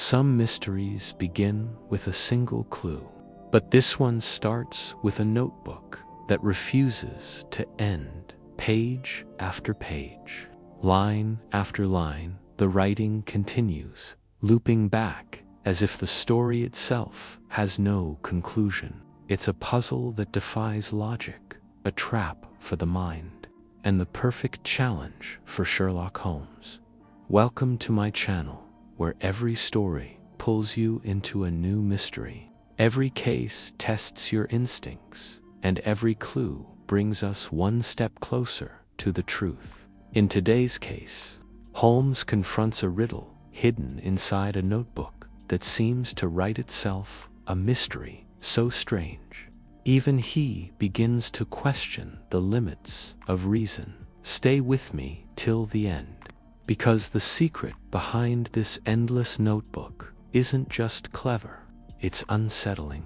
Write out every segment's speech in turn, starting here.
Some mysteries begin with a single clue, but this one starts with a notebook that refuses to end. Page after page, line after line, the writing continues, looping back as if the story itself has no conclusion. It's a puzzle that defies logic, a trap for the mind, and the perfect challenge for Sherlock Holmes. Welcome to my channel, where every story pulls you into a new mystery. Every case tests your instincts, and every clue brings us one step closer to the truth. In today's case, Holmes confronts a riddle hidden inside a notebook that seems to write itself, a mystery so strange. Even he begins to question the limits of reason. Stay with me till the end, because the secret behind this endless notebook isn't just clever, it's unsettling.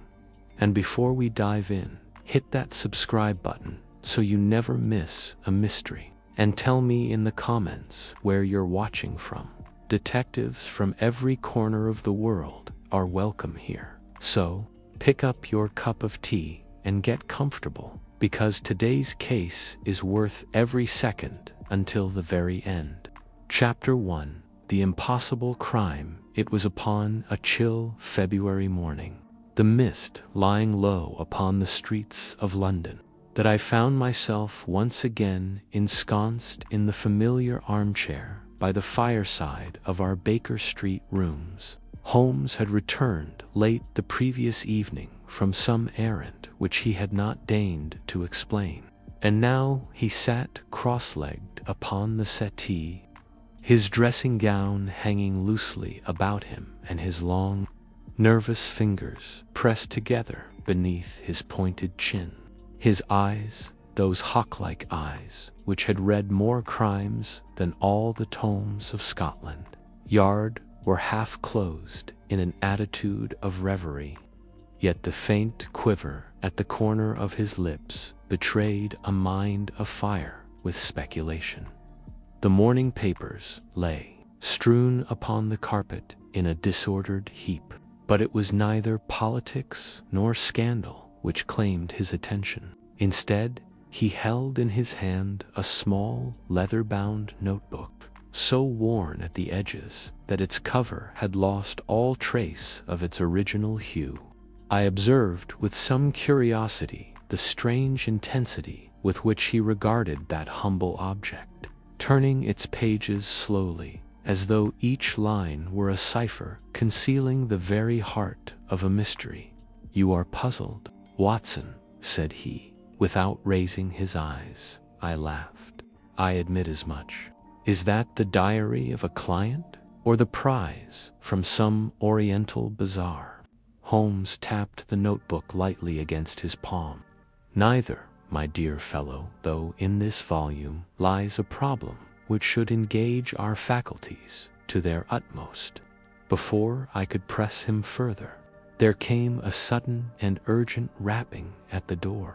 And before we dive in, hit that subscribe button so you never miss a mystery. And tell me in the comments where you're watching from. Detectives from every corner of the world are welcome here. So, pick up your cup of tea and get comfortable, because today's case is worth every second until the very end. Chapter 1: The Impossible Crime. It was upon a chill February morning, the mist lying low upon the streets of London, that I found myself once again ensconced in the familiar armchair by the fireside of our Baker Street rooms. Holmes had returned late the previous evening from some errand which he had not deigned to explain, and now he sat cross-legged upon the settee, his dressing gown hanging loosely about him and his long, nervous fingers pressed together beneath his pointed chin. His eyes, those hawk-like eyes which had read more crimes than all the tomes of Scotland Yard, were half closed in an attitude of reverie. Yet the faint quiver at the corner of his lips betrayed a mind afire with speculation. The morning papers lay strewn upon the carpet in a disordered heap, but it was neither politics nor scandal which claimed his attention. Instead, he held in his hand a small, leather-bound notebook, so worn at the edges that its cover had lost all trace of its original hue. I observed with some curiosity the strange intensity with which he regarded that humble object, turning its pages slowly, as though each line were a cipher concealing the very heart of a mystery. "You are puzzled, Watson," said he, without raising his eyes. I laughed. "I admit as much. Is that the diary of a client, or the prize from some Oriental bazaar?" Holmes tapped the notebook lightly against his palm. "Neither, my dear fellow, though in this volume lies a problem which should engage our faculties to their utmost." Before I could press him further, there came a sudden and urgent rapping at the door.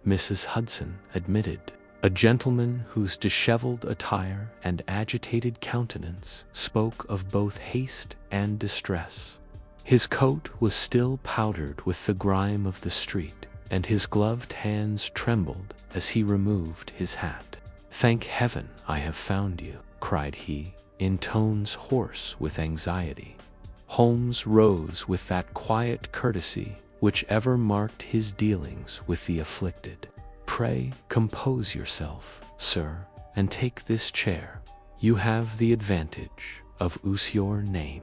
Mrs. Hudson admitted, a gentleman whose disheveled attire and agitated countenance spoke of both haste and distress. His coat was still powdered with the grime of the street, and his gloved hands trembled as he removed his hat. "Thank heaven I have found you," cried he, in tones hoarse with anxiety. Holmes rose with that quiet courtesy which ever marked his dealings with the afflicted. "Pray compose yourself, sir, and take this chair. You have the advantage of your name."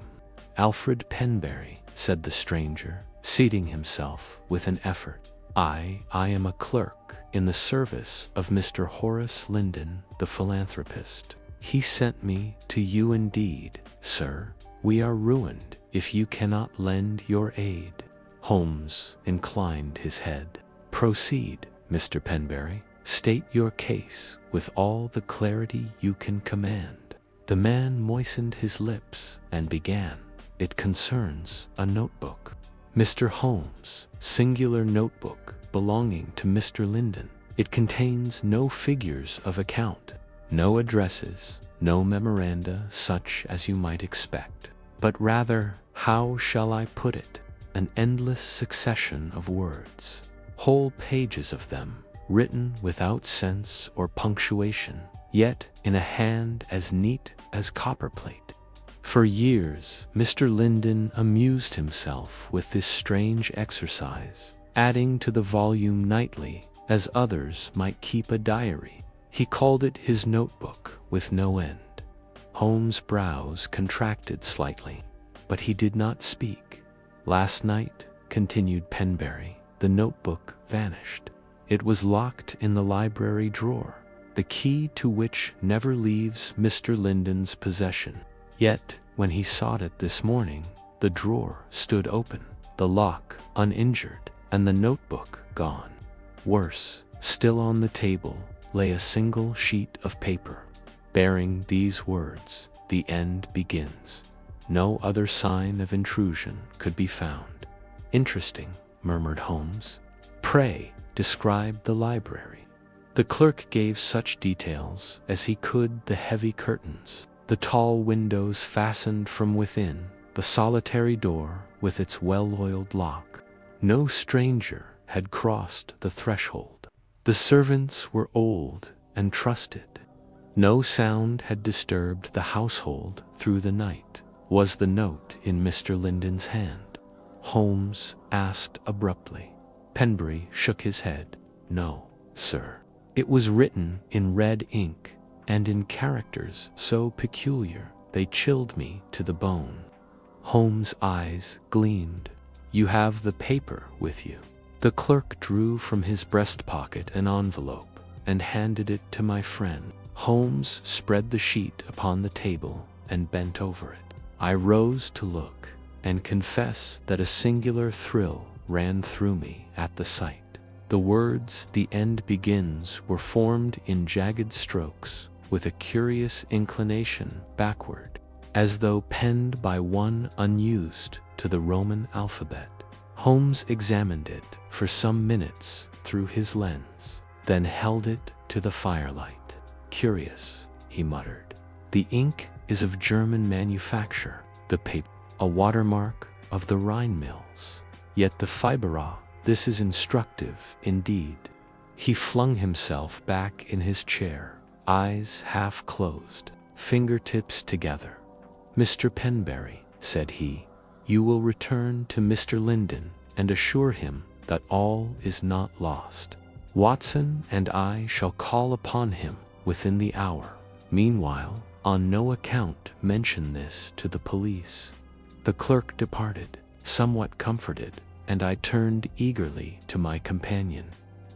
"Alfred Penberry," said the stranger, seating himself with an effort. I am a clerk in the service of Mr. Horace Linden, the philanthropist. He sent me to you indeed, sir. We are ruined if you cannot lend your aid." Holmes inclined his head. "Proceed, Mr. Penberry. State your case with all the clarity you can command." The man moistened his lips and began. "It concerns a notebook, Mr. Holmes, singular notebook belonging to Mr. Linden. It contains no figures of account, no addresses, no memoranda such as you might expect, but rather How shall I put it? An endless succession of words, whole pages of them, written without sense or punctuation, yet in a hand as neat as copperplate. For years, Mr. Linden amused himself with this strange exercise, adding to the volume nightly, as others might keep a diary. He called it his notebook with no end. Holmes' brows contracted slightly, but he did not speak. Last night, continued Penberry, the notebook vanished. It was locked in the library drawer, the key to which never leaves Mr. Linden's possession. Yet, when he sought it this morning, the drawer stood open, the lock uninjured, and the notebook gone. Worse, still on the table lay a single sheet of paper, bearing these words, "The end begins." No other sign of intrusion could be found. "Interesting," murmured Holmes. "Pray, describe the library." The clerk gave such details as he could: the heavy curtains, the tall windows fastened from within, the solitary door with its well-oiled lock. No stranger had crossed the threshold. The servants were old and trusted. No sound had disturbed the household through the night. Was the note in Mr. Linden's hand? Holmes asked abruptly. Penberry shook his head. "No, sir. It was written in red ink, and in characters so peculiar they chilled me to the bone." Holmes' eyes gleamed. "You have the paper with you?" The clerk drew from his breast pocket an envelope and handed it to my friend. Holmes spread the sheet upon the table and bent over it. I rose to look, and confess that a singular thrill ran through me at the sight. The words "The end begins" were formed in jagged strokes, with a curious inclination backward, as though penned by one unused to the Roman alphabet. Holmes examined it for some minutes through his lens, then held it to the firelight. "Curious," he muttered. "The ink is of German manufacture, the paper a watermark of the Rhine mills. Yet the fibre, this is instructive indeed." He flung himself back in his chair, eyes half closed, fingertips together. "Mr. Penberry," said he, "you will return to Mr. Linden and assure him that all is not lost. Watson and I shall call upon him within the hour. Meanwhile, on no account mention this to the police." The clerk departed, somewhat comforted, and I turned eagerly to my companion.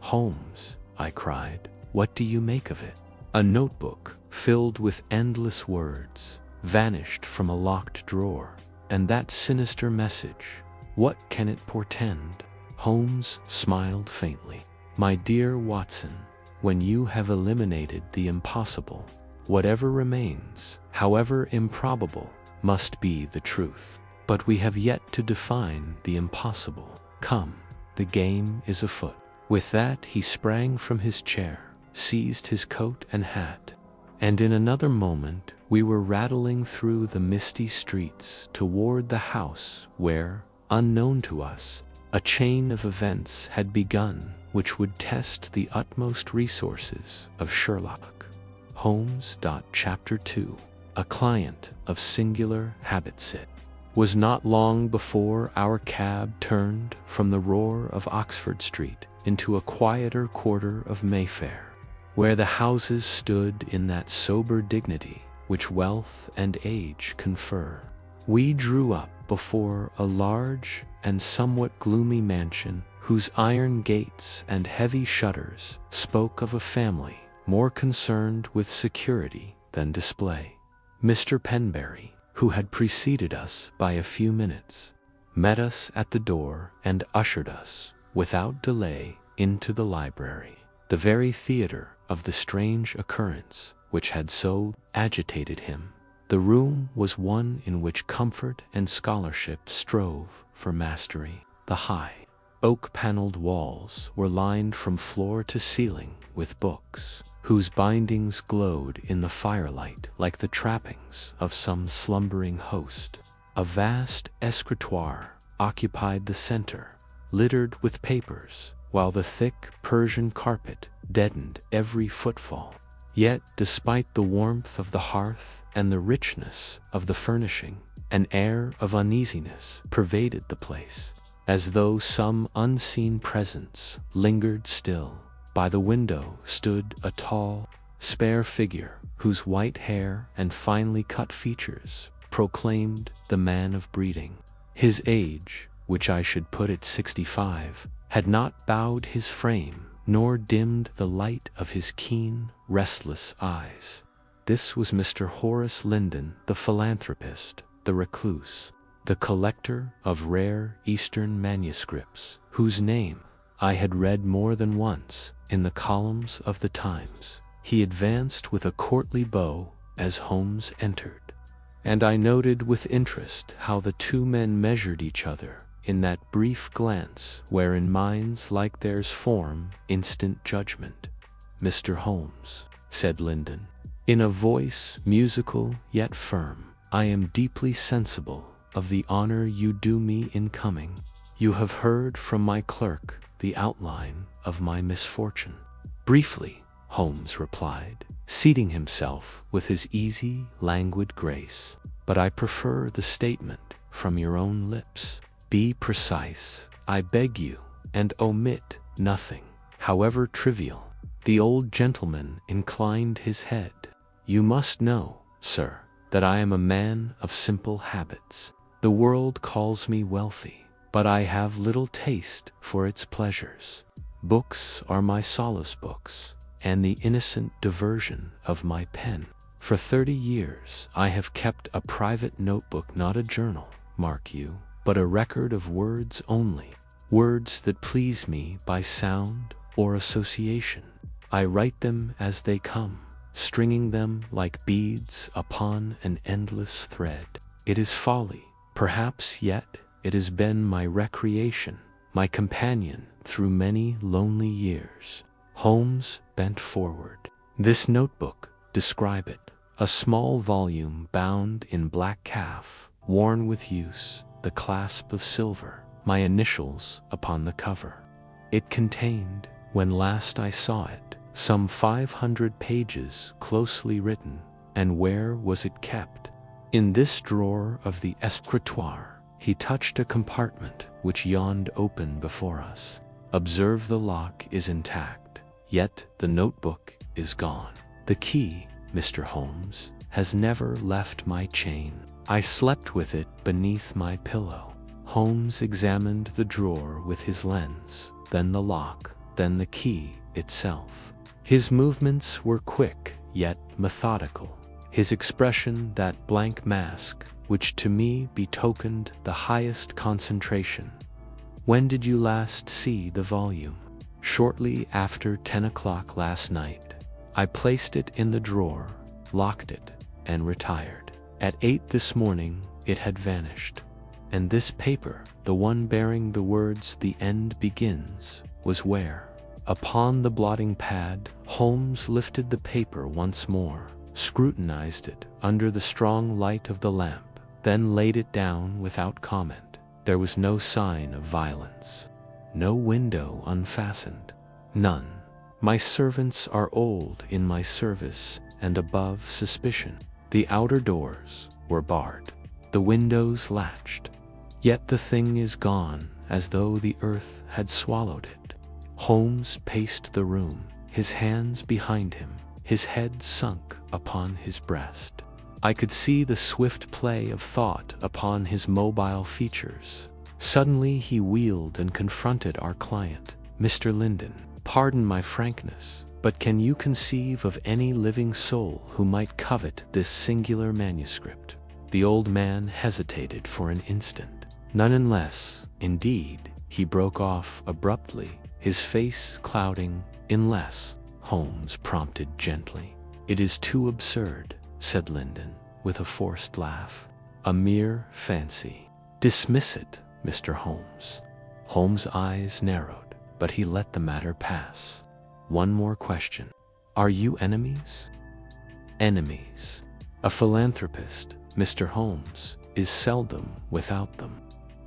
"Holmes," I cried, "what do you make of it? A notebook filled with endless words vanished from a locked drawer, and that sinister message, what can it portend?" Holmes smiled faintly. "My dear Watson, when you have eliminated the impossible, whatever remains, however improbable, must be the truth. But we have yet to define the impossible. Come, the game is afoot." With that he sprang from his chair, seized his coat and hat, and in another moment we were rattling through the misty streets toward the house where, unknown to us, a chain of events had begun which would test the utmost resources of Sherlock Holmes. Chapter 2. A client of singular habits. It was not long before our cab turned from the roar of Oxford Street into a quieter quarter of Mayfair, where the houses stood in that sober dignity which wealth and age confer. We drew up before a large and somewhat gloomy mansion whose iron gates and heavy shutters spoke of a family more concerned with security than display. Mr. Penberry, who had preceded us by a few minutes, met us at the door and ushered us, without delay, into the library, the very theater of the strange occurrence which had so agitated him. The room was one in which comfort and scholarship strove for mastery. The high, oak-paneled walls were lined from floor to ceiling with books, whose bindings glowed in the firelight like the trappings of some slumbering host. A vast escritoire occupied the center, littered with papers, while the thick Persian carpet deadened every footfall. Yet, despite the warmth of the hearth and the richness of the furnishing, an air of uneasiness pervaded the place, as though some unseen presence lingered still. By the window stood a tall, spare figure whose white hair and finely cut features proclaimed the man of breeding. His age, which I should put at 65, had not bowed his frame, nor dimmed the light of his keen, restless eyes. This was Mr. Horace Linden, the philanthropist, the recluse, the collector of rare Eastern manuscripts, whose name I had read more than once in the columns of the Times. He advanced with a courtly bow as Holmes entered, and I noted with interest how the two men measured each other in that brief glance wherein minds like theirs form instant judgment. "Mr. Holmes," said Linden, in a voice musical yet firm, "I am deeply sensible of the honor you do me in coming. You have heard from my clerk the outline of my misfortune." "Briefly," Holmes replied, seating himself with his easy, languid grace, "but I prefer the statement from your own lips. Be precise, I beg you, and omit nothing, however trivial." The old gentleman inclined his head. "You must know, sir, that I am a man of simple habits. The world calls me wealthy, but I have little taste for its pleasures. Books are my solace books, and the innocent diversion of my pen. For 30 years I have kept a private notebook, not a journal, mark you, but a record of words only, words that please me by sound or association. I write them as they come, stringing them like beads upon an endless thread. It is folly, perhaps, yet it has been my recreation, my companion through many lonely years." Holmes bent forward. "This notebook, describe it." "A small volume bound in black calf, worn with use, the clasp of silver, my initials upon the cover. It contained, when last I saw it, some 500 pages closely written. And where was it kept?" "In this drawer of the escritoire." He touched a compartment which yawned open before us. "Observe, the lock is intact, yet the notebook is gone. The key, Mr. Holmes, has never left my chain. I slept with it beneath my pillow." Holmes examined the drawer with his lens, then the lock, then the key itself. His movements were quick, yet methodical. His expression that blank mask, which to me betokened the highest concentration. "When did you last see the volume?" "Shortly after 10 o'clock last night. I placed it in the drawer, locked it, and retired. At 8 this morning it had vanished." "And this paper, the one bearing the words 'The end begins,' was where?" Upon the blotting pad. Holmes lifted the paper once more, scrutinized it under the strong light of the lamp, then laid it down without comment. There was no sign of violence. No window unfastened. None. My servants are old in my service and above suspicion. The outer doors were barred, the windows latched. Yet the thing is gone, as though the earth had swallowed it." Holmes paced the room, his hands behind him, his head sunk upon his breast. I could see the swift play of thought upon his mobile features. Suddenly he wheeled and confronted our client. "Mr. Linden, pardon my frankness, but can you conceive of any living soul who might covet this singular manuscript?" The old man hesitated for an instant. "None, unless, indeed," he broke off abruptly, his face clouding. "Unless," Holmes prompted gently. "It is too absurd," said Linden, with a forced laugh. "A mere fancy." "Dismiss it, Mr. Holmes." Holmes' eyes narrowed, but he let the matter pass. "One more question. Are you enemies?" "Enemies? A philanthropist, Mr. Holmes, is seldom without them.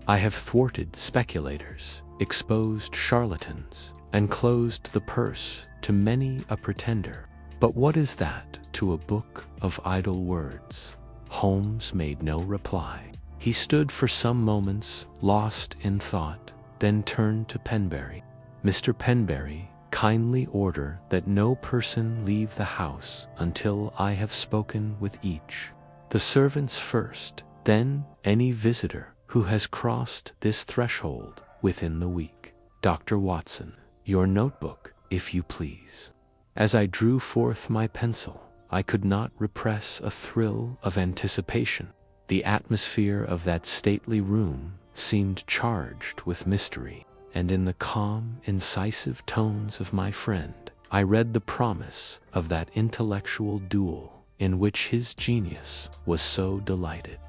I have thwarted speculators, exposed charlatans, and closed the purse to many a pretender. But what is that to a book of idle words? Holmes made no reply. He stood for some moments lost in thought, then turned to Penberry. "Mr. Penberry, kindly order that no person leave the house until I have spoken with each. The servants first, then any visitor who has crossed this threshold within the week. Dr. Watson, your notebook, if you please." As I drew forth my pencil, I could not repress a thrill of anticipation. The atmosphere of that stately room seemed charged with mystery, and in the calm, incisive tones of my friend, I read the promise of that intellectual duel in which his genius was so delighted.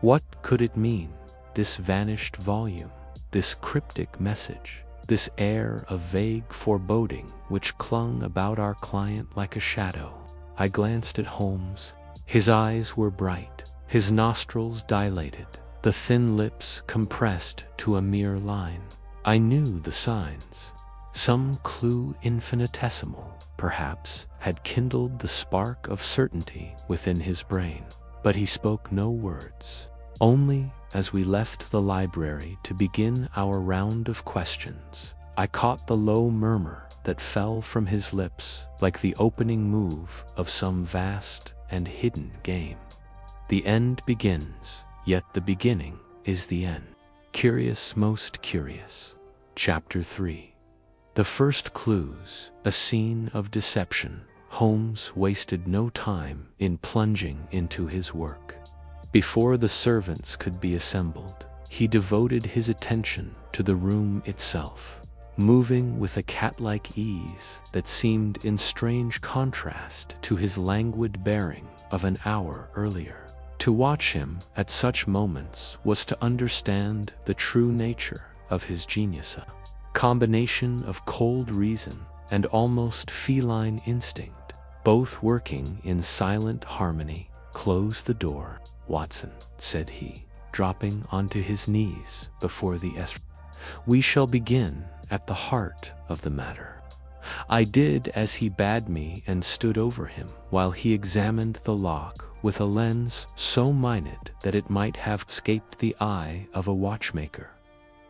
What could it mean, this vanished volume, this cryptic message, this air of vague foreboding which clung about our client like a shadow? I glanced at Holmes. His eyes were bright, his nostrils dilated, the thin lips compressed to a mere line. I knew the signs. Some clue infinitesimal, perhaps, had kindled the spark of certainty within his brain. But he spoke no words. Only, as we left the library to begin our round of questions, I caught the low murmur that fell from his lips like the opening move of some vast and hidden game. The end begins, yet the beginning is the end. Curious, most curious. Chapter 3. The first clues, a scene of deception. Holmes wasted no time in plunging into his work. Before the servants could be assembled, he devoted his attention to the room itself, moving with a cat-like ease that seemed in strange contrast to his languid bearing of an hour earlier. To watch him at such moments was to understand the true nature of his genius, a combination of cold reason and almost feline instinct, both working in silent harmony. "Close the door, Watson," said he, dropping onto his knees before the "We shall begin at the heart of the matter." I did as he bade me and stood over him while he examined the lock with a lens so minute that it might have escaped the eye of a watchmaker.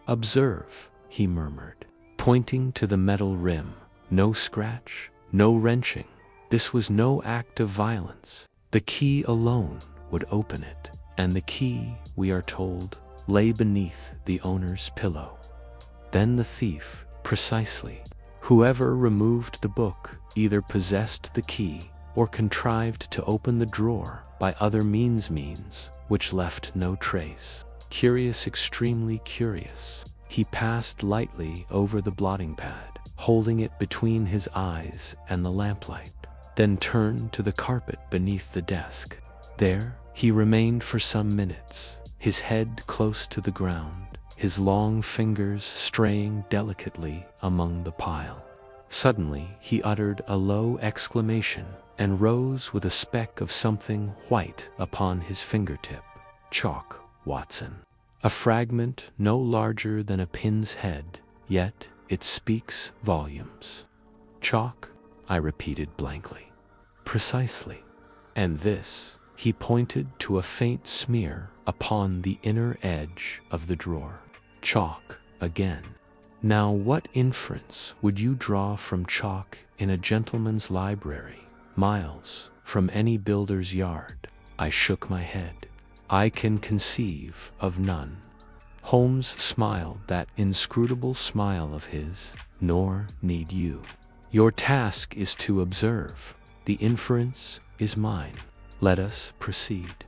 "Observe," he murmured, pointing to the metal rim. "No scratch, no wrenching. This was no act of violence. The key alone would open it, and the key, we are told, lay beneath the owner's pillow. Then the thief, precisely. Whoever removed the book either possessed the key or contrived to open the drawer by other means which left no trace. Curious, extremely curious." He passed lightly over the blotting pad, holding it between his eyes and the lamplight, then turned to the carpet beneath the desk. There he remained for some minutes, his head close to the ground, his long fingers straying delicately among the pile. Suddenly he uttered a low exclamation and rose with a speck of something white upon his fingertip. "Chalk, Watson. A fragment no larger than a pin's head, yet it speaks volumes." "Chalk?" I repeated blankly. "Precisely. And this," he pointed to a faint smear upon the inner edge of the drawer. "Chalk again. Now what inference would you draw from chalk in a gentleman's library, miles from any builder's yard?" I shook my head. "I can conceive of none." Holmes smiled that inscrutable smile of his. "Nor need you. Your task is to observe. The inference is mine. Let us proceed."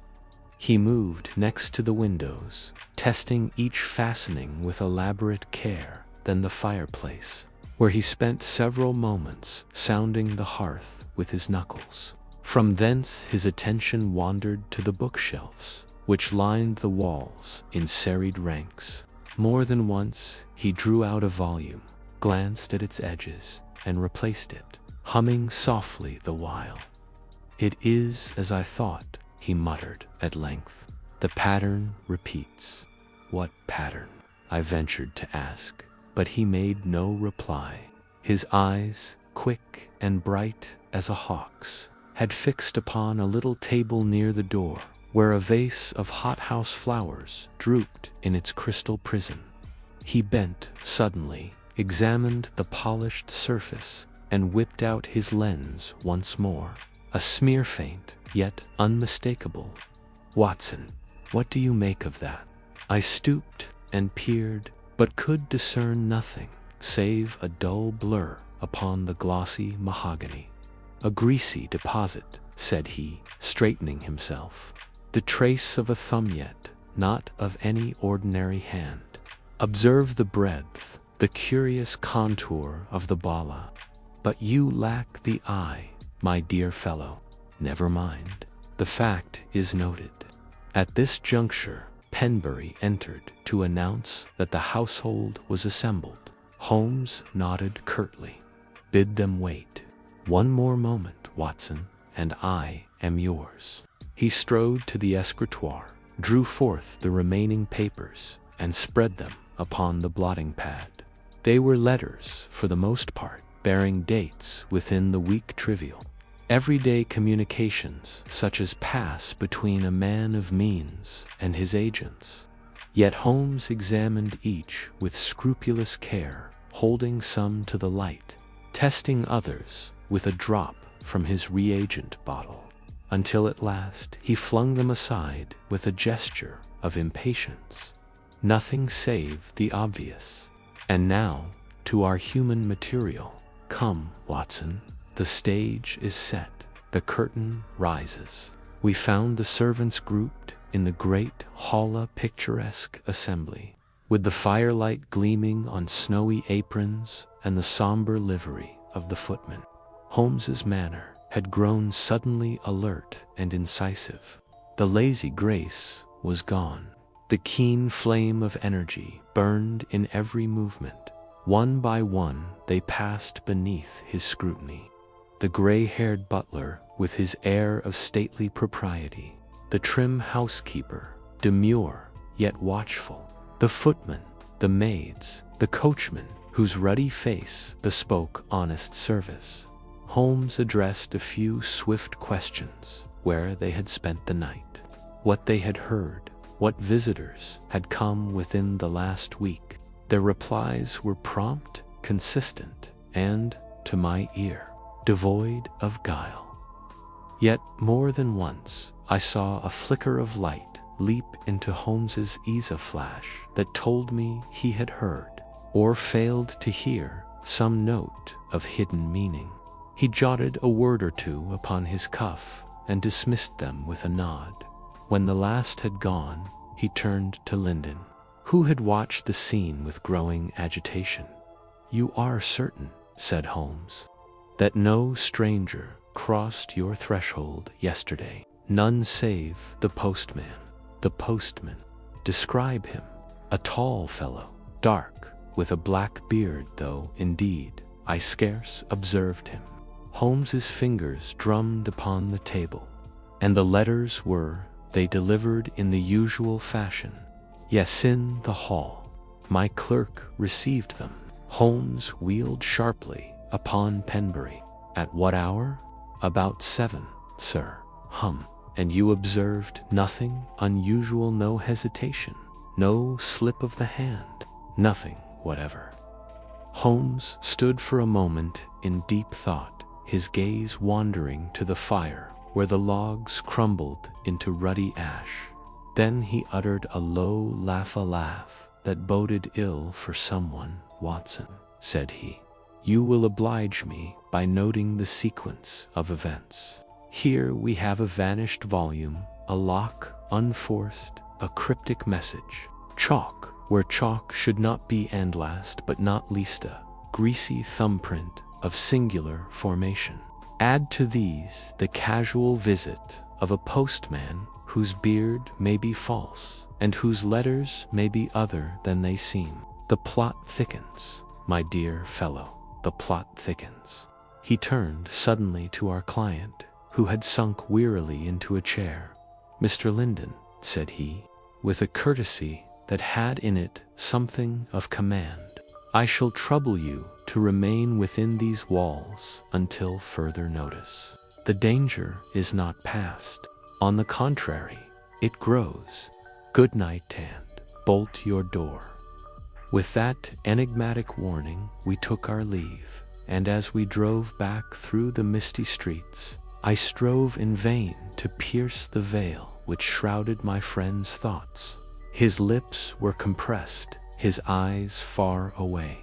He moved next to the windows, testing each fastening with elaborate care, then the fireplace, where he spent several moments sounding the hearth with his knuckles. From thence his attention wandered to the bookshelves, which lined the walls in serried ranks. More than once he drew out a volume, glanced at its edges, and replaced it, humming softly the while. "It is as I thought," he muttered at length. The pattern repeats. What pattern? I ventured to ask, but he made no reply. His eyes, quick and bright as a hawk's, had fixed upon a little table near the door, where a vase of hothouse flowers drooped in its crystal prison. He bent suddenly, examined the polished surface, and whipped out his lens once more, a smear faint, yet unmistakable. Watson, what do you make of that? I stooped and peered, but could discern nothing save a dull blur upon the glossy mahogany. A greasy deposit, said he, straightening himself. The trace of a thumb yet, not of any ordinary hand. Observe the breadth, the curious contour of the bala. But you lack the eye, my dear fellow. Never mind. The fact is noted. At this juncture, Penbury entered to announce that the household was assembled. Holmes nodded curtly. Bid them wait. One more moment, Watson, and I am yours. He strode to the escritoire, drew forth the remaining papers, and spread them upon the blotting pad. They were letters, for the most part, bearing dates within the week trivial. Everyday communications such as pass between a man of means and his agents. Yet Holmes examined each with scrupulous care, holding some to the light, testing others with a drop from his reagent bottle, until at last he flung them aside with a gesture of impatience. Nothing save the obvious. And now, to our human material. Come, Watson. The stage is set. The curtain rises. We found the servants grouped in the great halla picturesque assembly, with the firelight gleaming on snowy aprons and the somber livery of the footmen. Holmes's manner had grown suddenly alert and incisive. The lazy grace was gone. The keen flame of energy burned in every movement. One by one they passed beneath his scrutiny. The gray-haired butler, with his air of stately propriety, the trim housekeeper, demure yet watchful, the footman, the maids, the coachman, whose ruddy face bespoke honest service. Holmes addressed a few swift questions: where they had spent the night, what they had heard, what visitors had come within the last week. Their replies were prompt, consistent, and, to my ear, devoid of guile. Yet more than once I saw a flicker of light leap into Holmes's flash that told me he had heard, or failed to hear, some note of hidden meaning. He jotted a word or two upon his cuff and dismissed them with a nod. When the last had gone, he turned to Linden, who had watched the scene with growing agitation. "You are certain," said Holmes, "that no stranger crossed your threshold yesterday?" "None save the postman." "The postman? Describe him." "A tall fellow, dark, with a black beard, though, indeed, I scarce observed him." Holmes's fingers drummed upon the table. "And the letters were, they delivered in the usual fashion?" "Yes, in the hall. My clerk received them." Holmes wheeled sharply upon Penbury. "At what hour?" "About 7, sir." "Hum. And you observed nothing unusual, no hesitation, no slip of the hand?" "Nothing whatever." Holmes stood for a moment in deep thought, his gaze wandering to the fire, where the logs crumbled into ruddy ash. Then he uttered a low laugh that boded ill for someone. "Watson," said he, "you will oblige me by noting the sequence of events. Here we have a vanished volume, a lock unforced, a cryptic message, chalk where chalk should not be, and last but not least a greasy thumbprint of singular formation. Add to these the casual visit of a postman whose beard may be false, and whose letters may be other than they seem. The plot thickens, my dear fellow, the plot thickens." He turned suddenly to our client, who had sunk wearily into a chair. "Mr. Linden, said he, with a courtesy that had in it something of command. "I shall trouble you to remain within these walls until further notice. The danger is not past. On the contrary, it grows. Good night, and bolt your door." With that enigmatic warning, we took our leave, and as we drove back through the misty streets, I strove in vain to pierce the veil which shrouded my friend's thoughts. His lips were compressed, his eyes far away.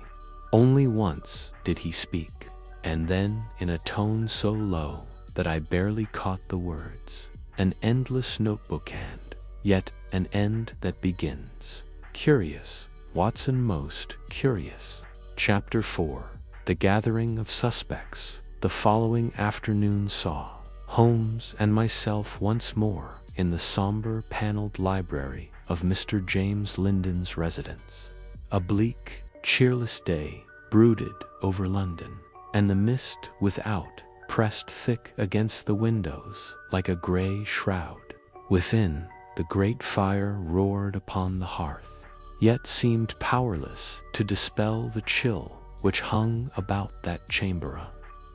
Only once did he speak, and then in a tone so low that I barely caught the words. "An endless notebook and yet an end that begins. Curious, Watson, most curious." Chapter 4. The Gathering of Suspects. The following afternoon saw Holmes and myself once more in the somber paneled library of Mr. James Linden's residence. A bleak, cheerless day brooded over London, and the mist without pressed thick against the windows like a grey shroud. Within, the great fire roared upon the hearth, yet seemed powerless to dispel the chill which hung about that chamber.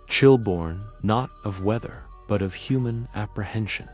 Chill born not of weather, but of human apprehension.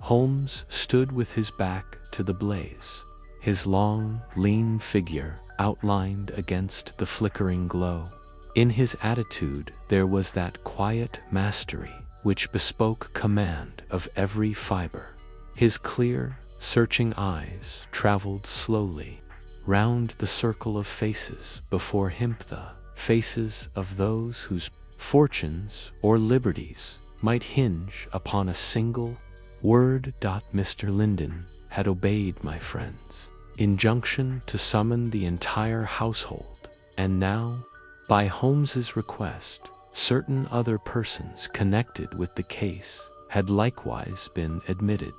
Holmes stood with his back to the blaze, his long, lean figure outlined against the flickering glow. In his attitude there was that quiet mastery which bespoke command of every fiber. His clear, searching eyes traveled slowly round the circle of faces before him, the faces of those whose fortunes or liberties might hinge upon a single word. Mr. Linden had obeyed my friend's injunction to summon the entire household, and now, by Holmes's request, certain other persons connected with the case had likewise been admitted.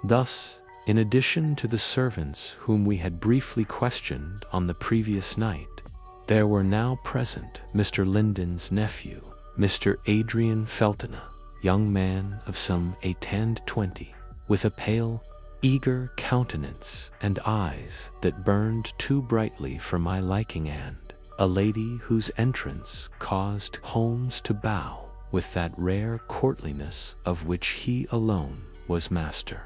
Thus, in addition to the servants whom we had briefly questioned on the previous night, there were now present Mr. Linden's nephew, Mr. Adrian Felton, a young man of some 18-20, with a pale, eager countenance and eyes that burned too brightly for my liking, and a lady whose entrance caused Holmes to bow with that rare courtliness of which he alone was master.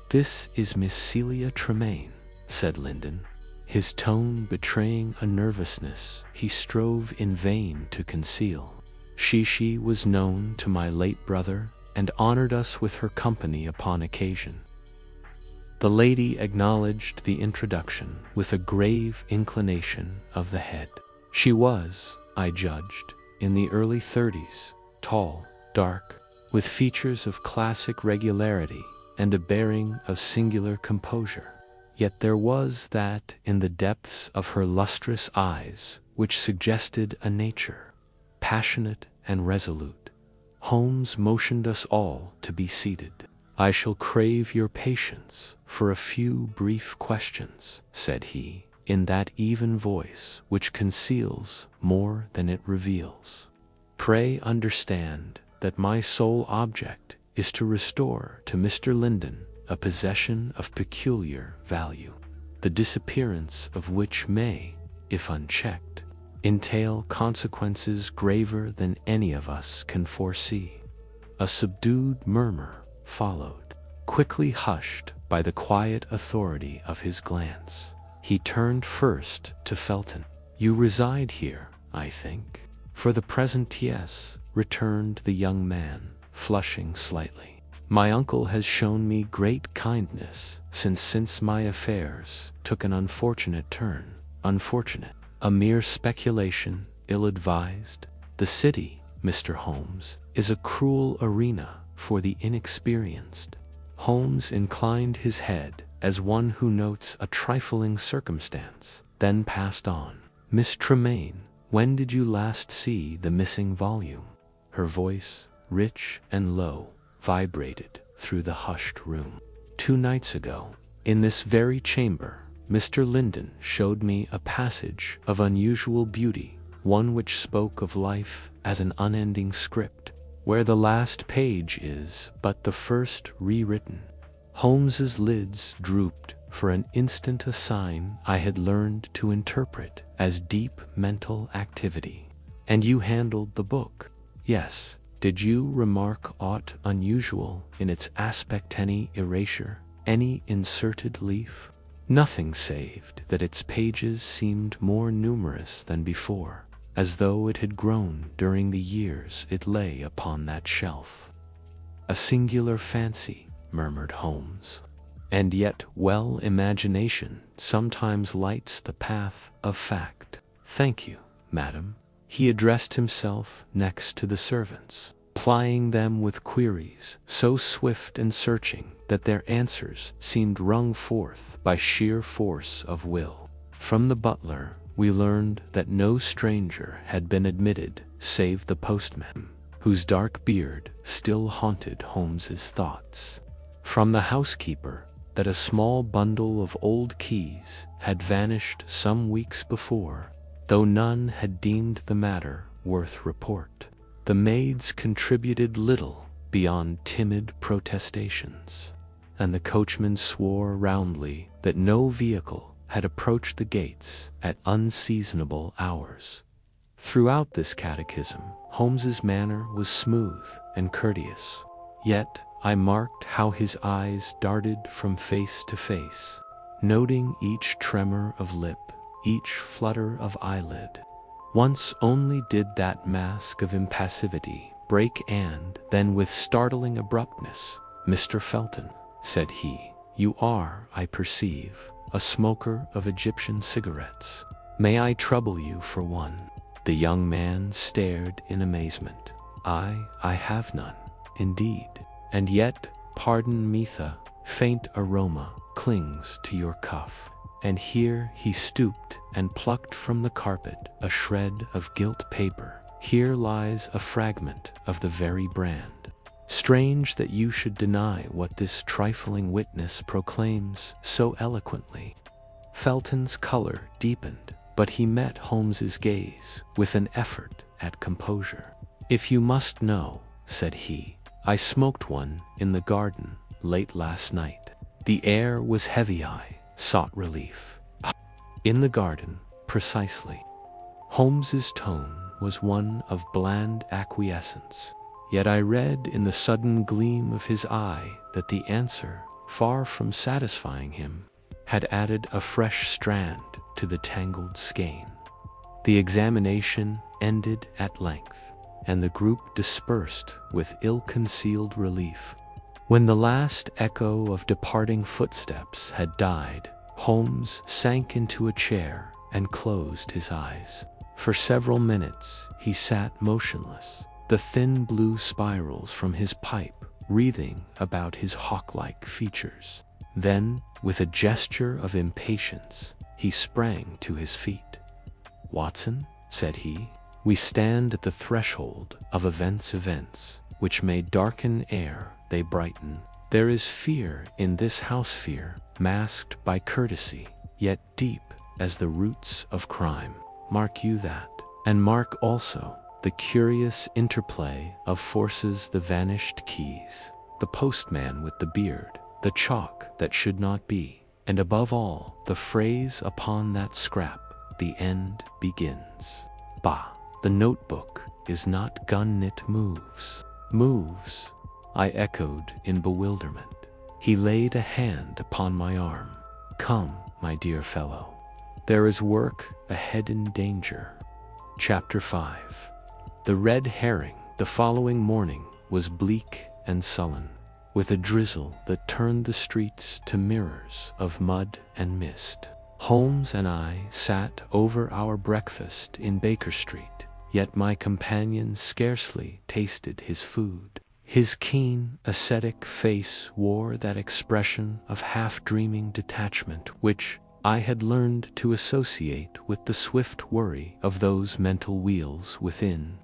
"This is Miss Celia Tremaine," said Linden, his tone betraying a nervousness he strove in vain to conceal. She was known to my late brother and honored us with her company upon occasion." The lady acknowledged the introduction with a grave inclination of the head. She was, I judged, in the early 30s, tall, dark, with features of classic regularity and a bearing of singular composure. Yet there was that in the depths of her lustrous eyes which suggested a nature passionate and resolute. Holmes motioned us all to be seated. "I shall crave your patience for a few brief questions," said he, in that even voice which conceals more than it reveals. "Pray understand that my sole object is to restore to Mr. Linden a possession of peculiar value, the disappearance of which may, if unchecked, entail consequences graver than any of us can foresee." A subdued murmur followed, quickly hushed by the quiet authority of his glance. He turned first to Felton. "You reside here, I think?" "For the present, yes," returned the young man, flushing slightly. "My uncle has shown me great kindness since my affairs took an unfortunate turn." "Unfortunate? A mere speculation, ill-advised. The city, Mr. Holmes, is a cruel arena for the inexperienced." Holmes inclined his head as one who notes a trifling circumstance, then passed on. "Miss Tremaine, when did you last see the missing volume?" Her voice, rich and low, vibrated through the hushed room. "2 nights ago, in this very chamber. Mr. Linden showed me a passage of unusual beauty, one which spoke of life as an unending script, where the last page is but the first rewritten." Holmes's lids drooped for an instant, a sign I had learned to interpret as deep mental activity. "And you handled the book?" "Yes." "Did you remark aught unusual in its aspect, any erasure, any inserted leaf?" "Nothing, saved that its pages seemed more numerous than before, as though it had grown during the years it lay upon that shelf." "A singular fancy," murmured Holmes. "And yet, well, imagination sometimes lights the path of fact." "Thank you, madam." He addressed himself next to the servants, plying them with queries so swift and searching that their answers seemed wrung forth by sheer force of will. From the butler, we learned that no stranger had been admitted save the postman, whose dark beard still haunted Holmes's thoughts. From the housekeeper, that a small bundle of old keys had vanished some weeks before, though none had deemed the matter worth report. The maids contributed little beyond timid protestations, and the coachman swore roundly that no vehicle had approached the gates at unseasonable hours. Throughout this catechism, Holmes's manner was smooth and courteous, yet I marked how his eyes darted from face to face, noting each tremor of lip, each flutter of eyelid. Once only did that mask of impassivity break, and then with startling abruptness, "Mr. Felton," said he, "you are, I perceive, a smoker of Egyptian cigarettes. May I trouble you for one?" The young man stared in amazement. I have none, indeed. "And yet, pardon me, the faint aroma clings to your cuff." And here he stooped and plucked from the carpet a shred of gilt paper. "Here lies a fragment of the very brand. Strange that you should deny what this trifling witness proclaims so eloquently." Felton's color deepened, but he met Holmes's gaze with an effort at composure. "If you must know," said he, "I smoked one in the garden late last night." The air was heavy. I sought relief. "In the garden, precisely." Holmes's tone was one of bland acquiescence, yet I read in the sudden gleam of his eye that the answer, far from satisfying him, had added a fresh strand to the tangled skein. The examination ended at length, and the group dispersed with ill-concealed relief. When the last echo of departing footsteps had died, Holmes sank into a chair and closed his eyes. For several minutes he sat motionless, the thin blue spirals from his pipe wreathing about his hawk-like features. Then, with a gesture of impatience, he sprang to his feet. "Watson," said he, "we stand at the threshold of events which may darken ere they brighten. There is fear in this house, fear masked by courtesy, yet deep as the roots of crime. Mark you that, and mark also the curious interplay of forces, the vanished keys, the postman with the beard, the chalk that should not be, and above all, the phrase upon that scrap, 'The end begins.' Bah, the notebook is not gun, it moves." "Moves?" I echoed in bewilderment. He laid a hand upon my arm. "Come, my dear fellow. There is work ahead in danger." Chapter 5. The Red Herring. The following morning was bleak and sullen, with a drizzle that turned the streets to mirrors of mud and mist. Holmes and I sat over our breakfast in Baker Street, yet my companion scarcely tasted his food. His keen, ascetic face wore that expression of half-dreaming detachment which I had learned to associate with the swift worry of those mental wheels within.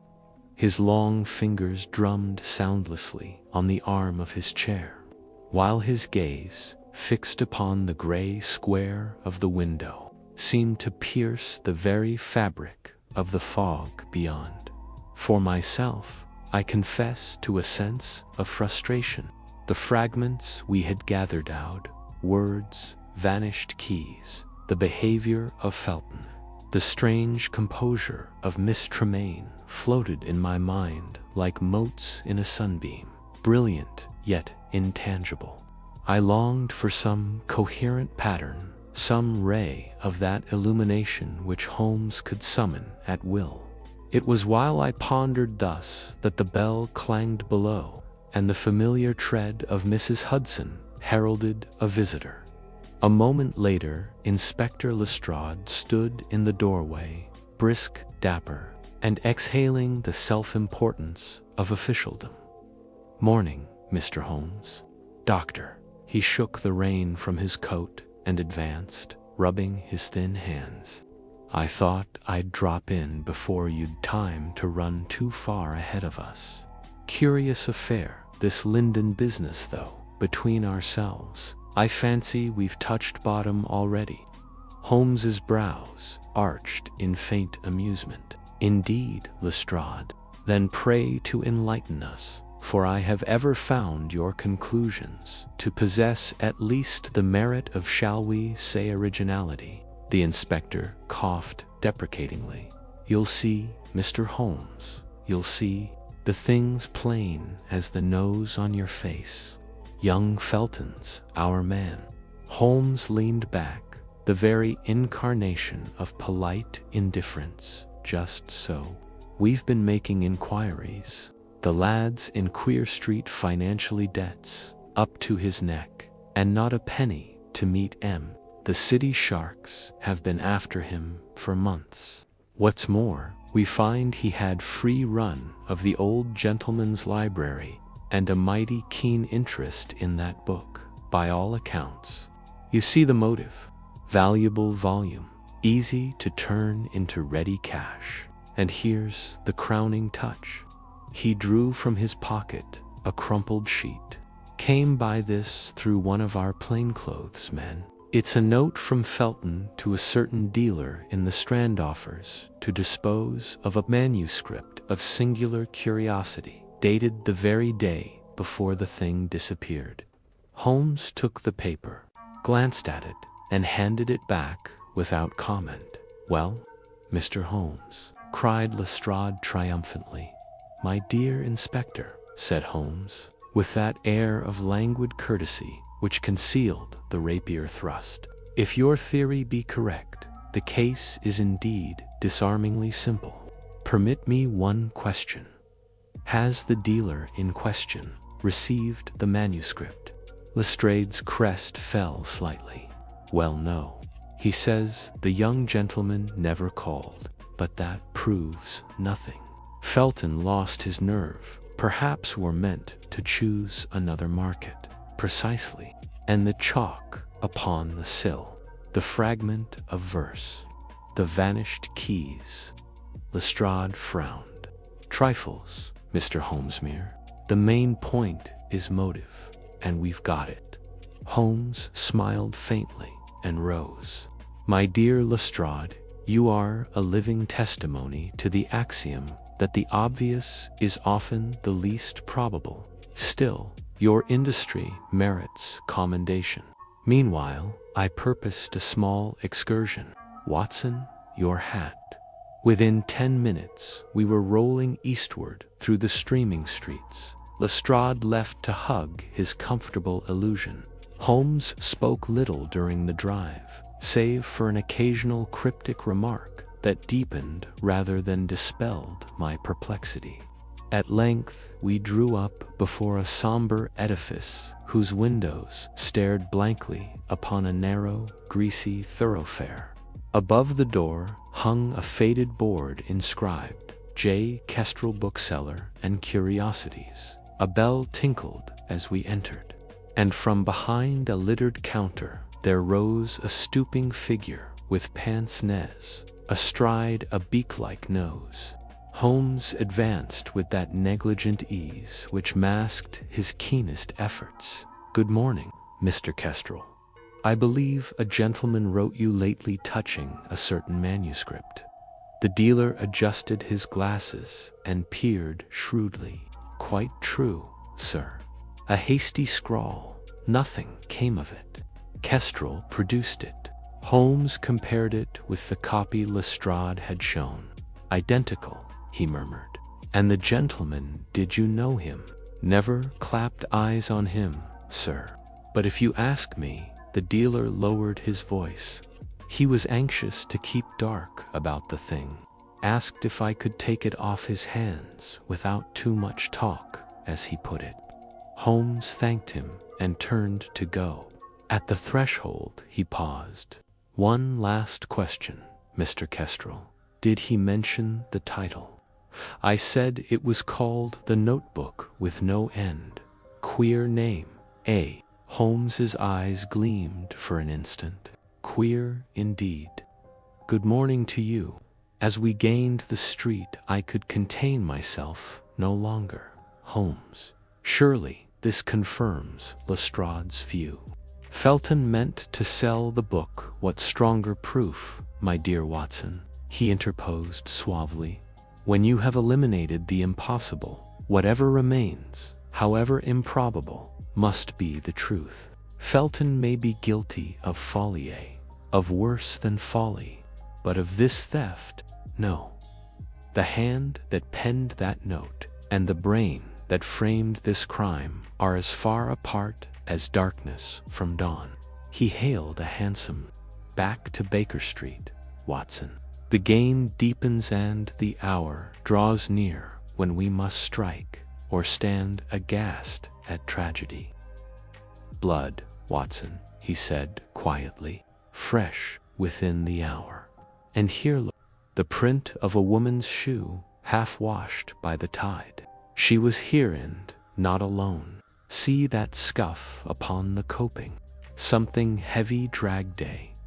His long fingers drummed soundlessly on the arm of his chair, while his gaze, fixed upon the gray square of the window, seemed to pierce the very fabric of the fog beyond. For myself, I confess to a sense of frustration. The fragments we had gathered out, words, vanished keys, the behavior of Felton, the strange composure of Miss Tremaine floated in my mind like motes in a sunbeam, brilliant yet intangible. I longed for some coherent pattern, some ray of that illumination which Holmes could summon at will. It was while I pondered thus that the bell clanged below, and the familiar tread of Mrs. Hudson heralded a visitor. A moment later, Inspector Lestrade stood in the doorway, brisk, dapper, and exhaling the self-importance of officialdom. "Morning, Mr. Holmes." "Doctor." He shook the rain from his coat and advanced, rubbing his thin hands. "I thought I'd drop in before you'd time to run too far ahead of us. Curious affair, this Linden business, though. Between ourselves, I fancy we've touched bottom already." Holmes's brows arched in faint amusement. "Indeed, Lestrade. Then pray to enlighten us, for I have ever found your conclusions to possess at least the merit of, shall we say, originality." The inspector coughed deprecatingly. "You'll see, Mr. Holmes, you'll see. The thing's plain as the nose on your face. Young Felton's our man." Holmes leaned back, the very incarnation of polite indifference. "Just so. We've been making inquiries. The lad's in Queer Street, financially debts up to his neck, and not a penny to meet M. The city sharks have been after him for months. What's more, we find he had free run of the old gentleman's library, and a mighty keen interest in that book, by all accounts. You see the motive. Valuable volume, easy to turn into ready cash. And here's the crowning touch." He drew from his pocket a crumpled sheet. "Came by this through one of our plainclothes men. It's a note from Felton to a certain dealer in the Strand, offers to dispose of a manuscript of singular curiosity, dated the very day before the thing disappeared." Holmes took the paper, glanced at it, and handed it back without comment. "Well, Mr. Holmes," cried Lestrade triumphantly. "My dear inspector," said Holmes, with that air of languid courtesy which concealed the rapier thrust, "if your theory be correct, the case is indeed disarmingly simple. Permit me one question. Has the dealer in question received the manuscript?" Lestrade's crest fell slightly. "Well, no. He says the young gentleman never called, but that proves nothing. Felton lost his nerve, perhaps were meant to choose another market." "Precisely. And the chalk upon the sill, the fragment of verse, the vanished keys." Lestrade frowned. "Trifles, Mr. Holmesmere. The main point is motive, and we've got it." Holmes smiled faintly and rose. "My dear Lestrade, you are a living testimony to the axiom that the obvious is often the least probable. Still, your industry merits commendation. Meanwhile, I purposed a small excursion. Watson, your hat." Within 10 minutes, we were rolling eastward through the streaming streets, Lestrade left to hug his comfortable illusion. Holmes spoke little during the drive, save for an occasional cryptic remark that deepened rather than dispelled my perplexity. At length, we drew up before a somber edifice whose windows stared blankly upon a narrow, greasy thoroughfare. Above the door hung a faded board inscribed, "J. Kestrel Bookseller and Curiosities." A bell tinkled as we entered, and from behind a littered counter there rose a stooping figure with pince-nez, astride a beak-like nose. Holmes advanced with that negligent ease which masked his keenest efforts. "Good morning, Mr. Kestrel. I believe a gentleman wrote you lately touching a certain manuscript." The dealer adjusted his glasses and peered shrewdly. "Quite true, sir. A hasty scrawl. Nothing came of it. Kestrel produced it. Holmes compared it with the copy Lestrade had shown. Identical, he murmured. And the gentleman, did you know him? Never clapped eyes on him, sir. But if you ask me, the dealer lowered his voice. He was anxious to keep dark about the thing. Asked if I could take it off his hands without too much talk, as he put it. Holmes thanked him and turned to go. At the threshold he paused. One last question, Mr. Kestrel. Did he mention the title? I said it was called The Notebook with No End. Queer name, eh? Holmes's eyes gleamed for an instant. Queer indeed. Good morning to you. As we gained the street, I could contain myself no longer. Holmes. Surely this confirms Lestrade's view. Felton meant to sell the book. What stronger proof, my dear Watson? He interposed suavely. When you have eliminated the impossible, whatever remains, however improbable, must be the truth. Felton may be guilty of folly, of worse than folly, but of this theft, no. The hand that penned that note and the brain that framed this crime are as far apart as darkness from dawn. He hailed a hansom. Back to Baker Street, Watson. The game deepens and the hour draws near when we must strike or stand aghast at tragedy. Blood, Watson, he said quietly, fresh within the hour. And here look, the print of a woman's shoe half washed by the tide. She was here and not alone. See that scuff upon the coping. Something heavy dragged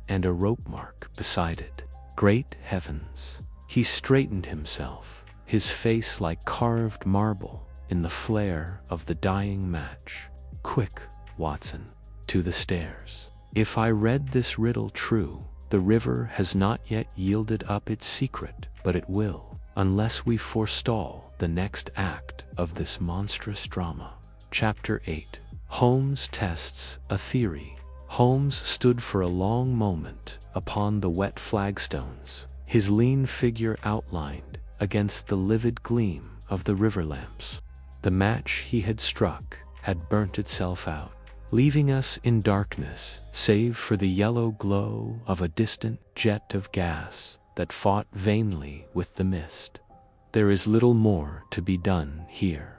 and a rope mark beside it. Great heavens! He straightened himself, his face like carved marble in the flare of the dying match. Quick, Watson, to the stairs. If I read this riddle true, the river has not yet yielded up its secret, but it will, unless we forestall the next act of this monstrous drama. Chapter 8. Holmes tests a theory. Holmes stood for a long moment upon the wet flagstones, his lean figure outlined against the livid gleam of the river lamps. The match he had struck had burnt itself out, leaving us in darkness save for the yellow glow of a distant jet of gas that fought vainly with the mist. There is little more to be done here,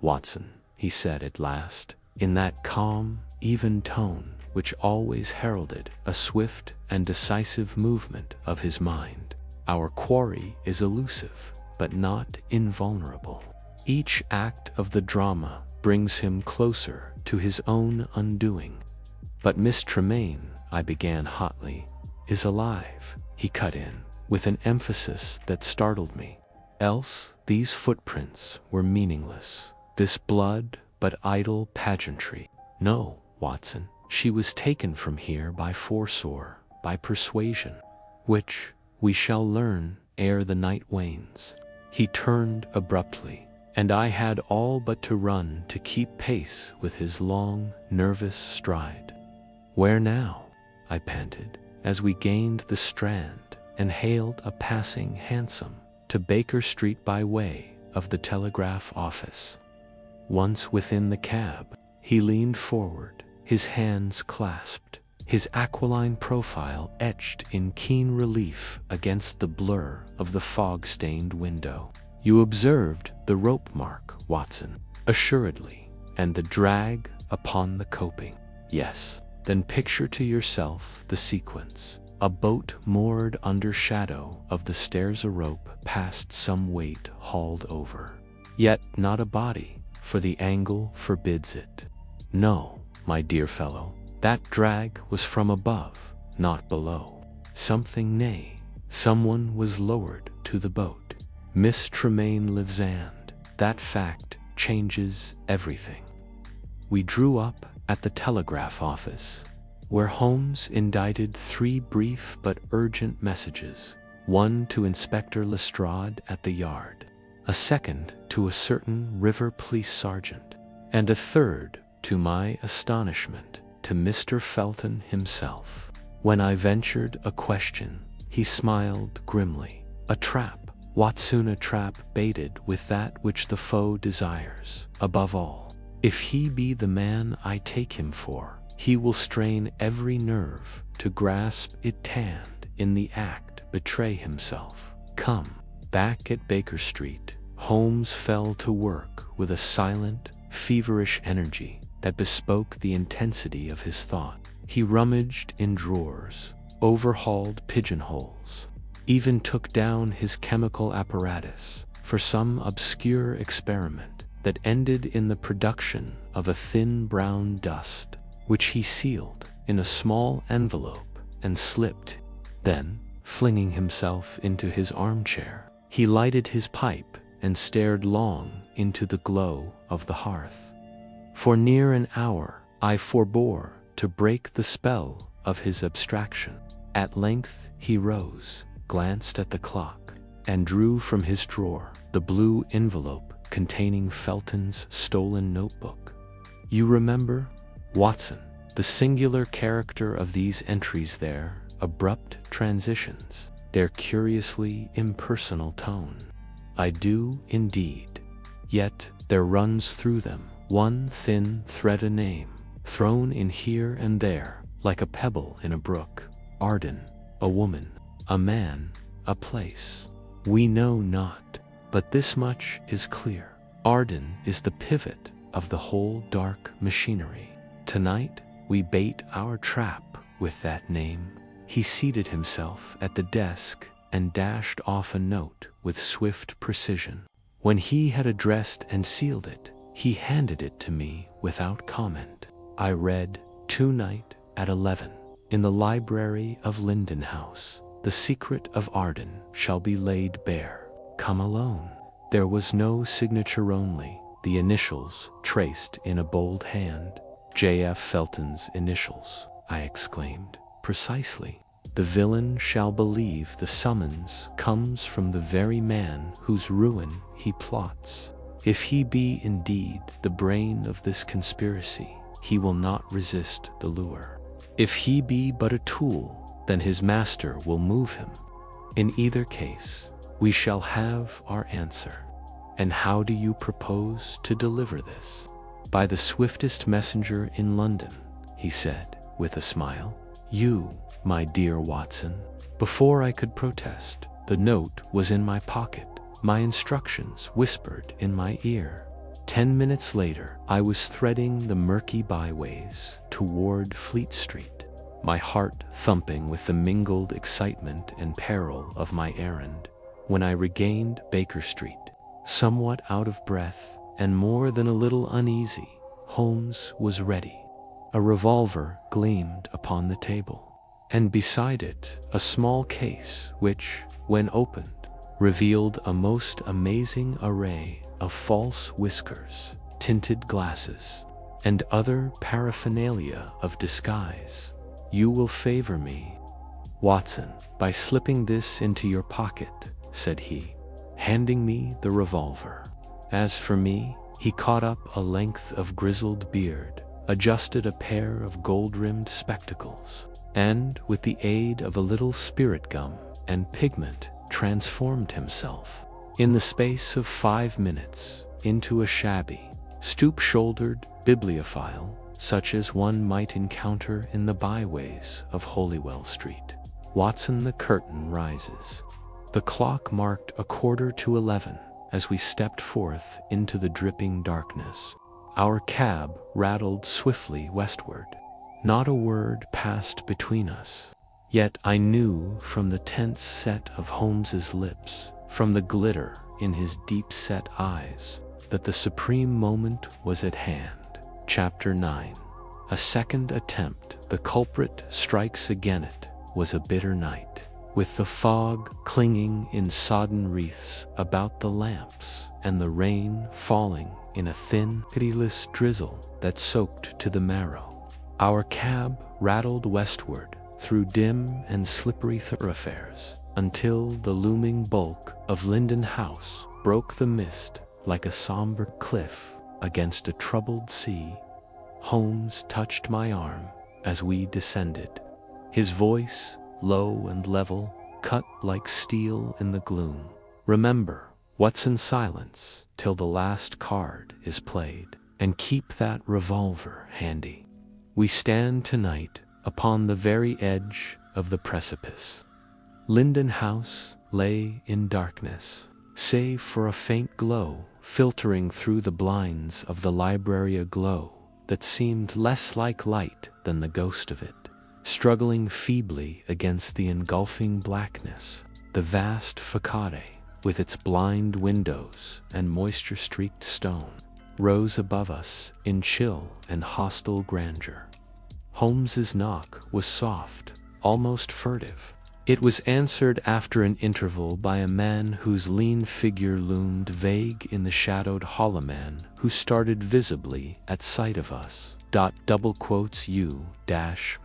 Watson, he said at last, in that calm, even tone which always heralded a swift and decisive movement of his mind. Our quarry is elusive, but not invulnerable. Each act of the drama brings him closer to his own undoing. But Miss Tremaine, I began hotly, is alive, he cut in, with an emphasis that startled me. Else these footprints were meaningless, this blood but idle pageantry. No, Watson, she was taken from here by force or by persuasion, which we shall learn ere the night wanes. He turned abruptly, and I had all but to run to keep pace with his long, nervous stride. Where now? I panted, as we gained the Strand and hailed a passing hansom. To Baker Street by way of the telegraph office. Once within the cab, he leaned forward, his hands clasped, his aquiline profile etched in keen relief against the blur of the fog-stained window. You observed the rope mark, Watson? Assuredly. And the drag upon the coping? Yes. Then picture to yourself the sequence. A boat moored under shadow of the stairs, a rope past some weight hauled over. Yet not a body, for the angle forbids it. No, my dear fellow, that drag was from above, not below. Something, nay, someone was lowered to the boat. Miss Tremaine lives, and that fact changes everything. We drew up at the telegraph office, where Holmes indited 3 brief but urgent messages, one to Inspector Lestrade at the yard, a second to a certain river police sergeant, and a third, to my astonishment, to Mr. Felton himself. When I ventured a question, he smiled grimly. A trap, Watson, a trap baited with that which the foe desires, above all. If he be the man I take him for, he will strain every nerve to grasp it, and in the act betray himself. Come. Back at Baker Street, Holmes fell to work with a silent, feverish energy that bespoke the intensity of his thought. He rummaged in drawers, overhauled pigeonholes, even took down his chemical apparatus for some obscure experiment that ended in the production of a thin brown dust, which he sealed in a small envelope and slipped. Then, flinging himself into his armchair, he lighted his pipe and stared long into the glow of the hearth. For near an hour I forbore to break the spell of his abstraction. At length he rose, glanced at the clock, and drew from his drawer the blue envelope containing Felton's stolen notebook. You remember, Watson, the singular character of these entries, their abrupt transitions, their curiously impersonal tone. I do indeed. Yet there runs through them one thin thread, a name, thrown in here and there, like a pebble in a brook. Arden, a woman, a man, a place. We know not, but this much is clear. Arden is the pivot of the whole dark machinery. Tonight we bait our trap with that name. He seated himself at the desk and dashed off a note with swift precision. When he had addressed and sealed it, he handed it to me without comment. I read, "Tonight at 11, in the library of Linden House, the secret of Arden shall be laid bare. Come alone." There was no signature, only the initials traced in a bold hand. J.F. Felton's initials, I exclaimed. Precisely. The villain shall believe the summons comes from the very man whose ruin he plots. If he be indeed the brain of this conspiracy, he will not resist the lure. If he be but a tool, then his master will move him. In either case, we shall have our answer. And how do you propose to deliver this? By the swiftest messenger in London, he said, with a smile. You, my dear Watson. Before I could protest, the note was in my pocket, my instructions whispered in my ear. 10 minutes later, I was threading the murky byways toward Fleet Street, my heart thumping with the mingled excitement and peril of my errand, when I regained Baker Street. Somewhat out of breath and more than a little uneasy, Holmes was ready. A revolver gleamed upon the table, and beside it a small case which, when opened, revealed a most amazing array of false whiskers, tinted glasses, and other paraphernalia of disguise. You will favor me, Watson, by slipping this into your pocket, said he, handing me the revolver. As for me, he caught up a length of grizzled beard, adjusted a pair of gold-rimmed spectacles, and, with the aid of a little spirit gum and pigment, transformed himself, in the space of 5 minutes, into a shabby, stoop-shouldered bibliophile, such as one might encounter in the byways of Holywell Street. Watson, the curtain rises. The clock marked 11:15 as we stepped forth into the dripping darkness. Our cab rattled swiftly westward. Not a word passed between us. Yet I knew from the tense set of Holmes's lips, from the glitter in his deep-set eyes, that the supreme moment was at hand. Chapter 9. A second attempt. The culprit strikes again. It was a bitter night, with the fog clinging in sodden wreaths about the lamps, and the rain falling in a thin, pitiless drizzle that soaked to the marrow. Our cab rattled westward through dim and slippery thoroughfares, until the looming bulk of Linden House broke the mist like a somber cliff against a troubled sea. Holmes touched my arm as we descended. His voice, low and level, cut like steel in the gloom. "Remember, Watson, silence till the last card is played, and keep that revolver handy. We stand tonight upon the very edge of the precipice." Linden House lay in darkness, save for a faint glow filtering through the blinds of the library, a glow that seemed less like light than the ghost of it. Struggling feebly against the engulfing blackness, the vast facade, with its blind windows and moisture-streaked stone, rose above us in chill and hostile grandeur. Holmes's knock was soft, almost furtive. It was answered after an interval by a man whose lean figure loomed vague in the shadowed hall, a man who started visibly at sight of us. "You,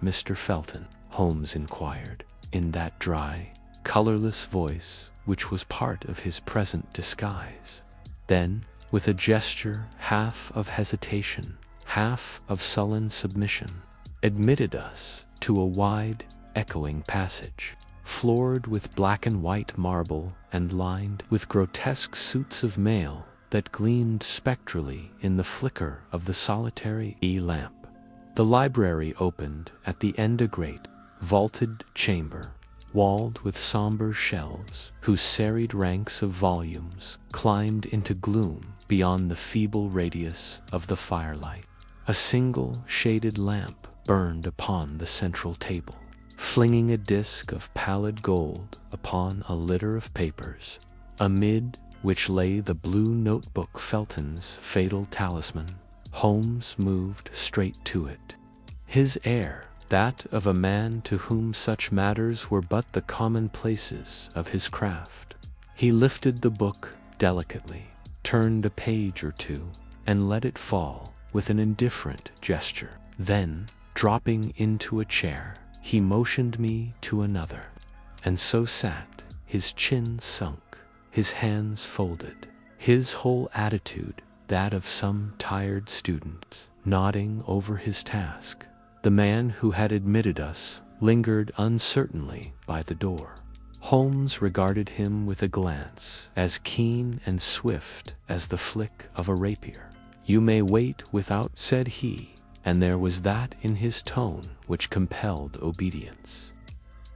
Mr. Felton?" Holmes inquired, in that dry, colorless voice which was part of his present disguise. Then, with a gesture half of hesitation, half of sullen submission, admitted us to a wide, echoing passage, floored with black and white marble and lined with grotesque suits of mail that gleamed spectrally in the flicker of the solitary lamp. The library opened at the end, a great, vaulted chamber, walled with somber shelves, whose serried ranks of volumes climbed into gloom beyond the feeble radius of the firelight. A single shaded lamp burned upon the central table, flinging a disk of pallid gold upon a litter of papers, amid which lay the blue notebook, Felton's fatal talisman. Holmes moved straight to it, his air that of a man to whom such matters were but the commonplaces of his craft. He lifted the book delicately, turned a page or two, and let it fall with an indifferent gesture. Then, dropping into a chair, he motioned me to another, and so sat, his chin sunk, his hands folded, his whole attitude that of some tired student, nodding over his task. The man who had admitted us lingered uncertainly by the door. Holmes regarded him with a glance as keen and swift as the flick of a rapier. "You may wait without," said he, and there was that in his tone which compelled obedience.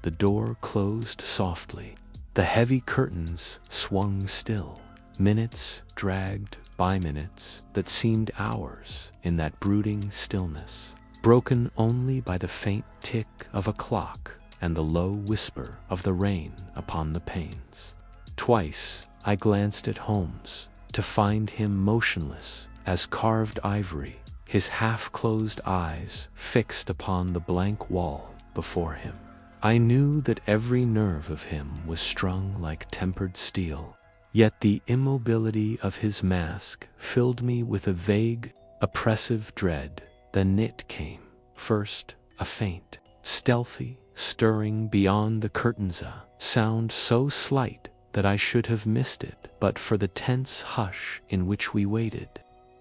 The door closed softly. The heavy curtains swung still. Minutes dragged by, minutes that seemed hours in that brooding stillness, broken only by the faint tick of a clock and the low whisper of the rain upon the panes. Twice I glanced at Holmes, to find him motionless as carved ivory, his half-closed eyes fixed upon the blank wall before him. I knew that every nerve of him was strung like tempered steel, yet the immobility of his mask filled me with a vague, oppressive dread. Then it came, first, a faint, stealthy, stirring beyond the curtains, a sound so slight that I should have missed it but for the tense hush in which we waited.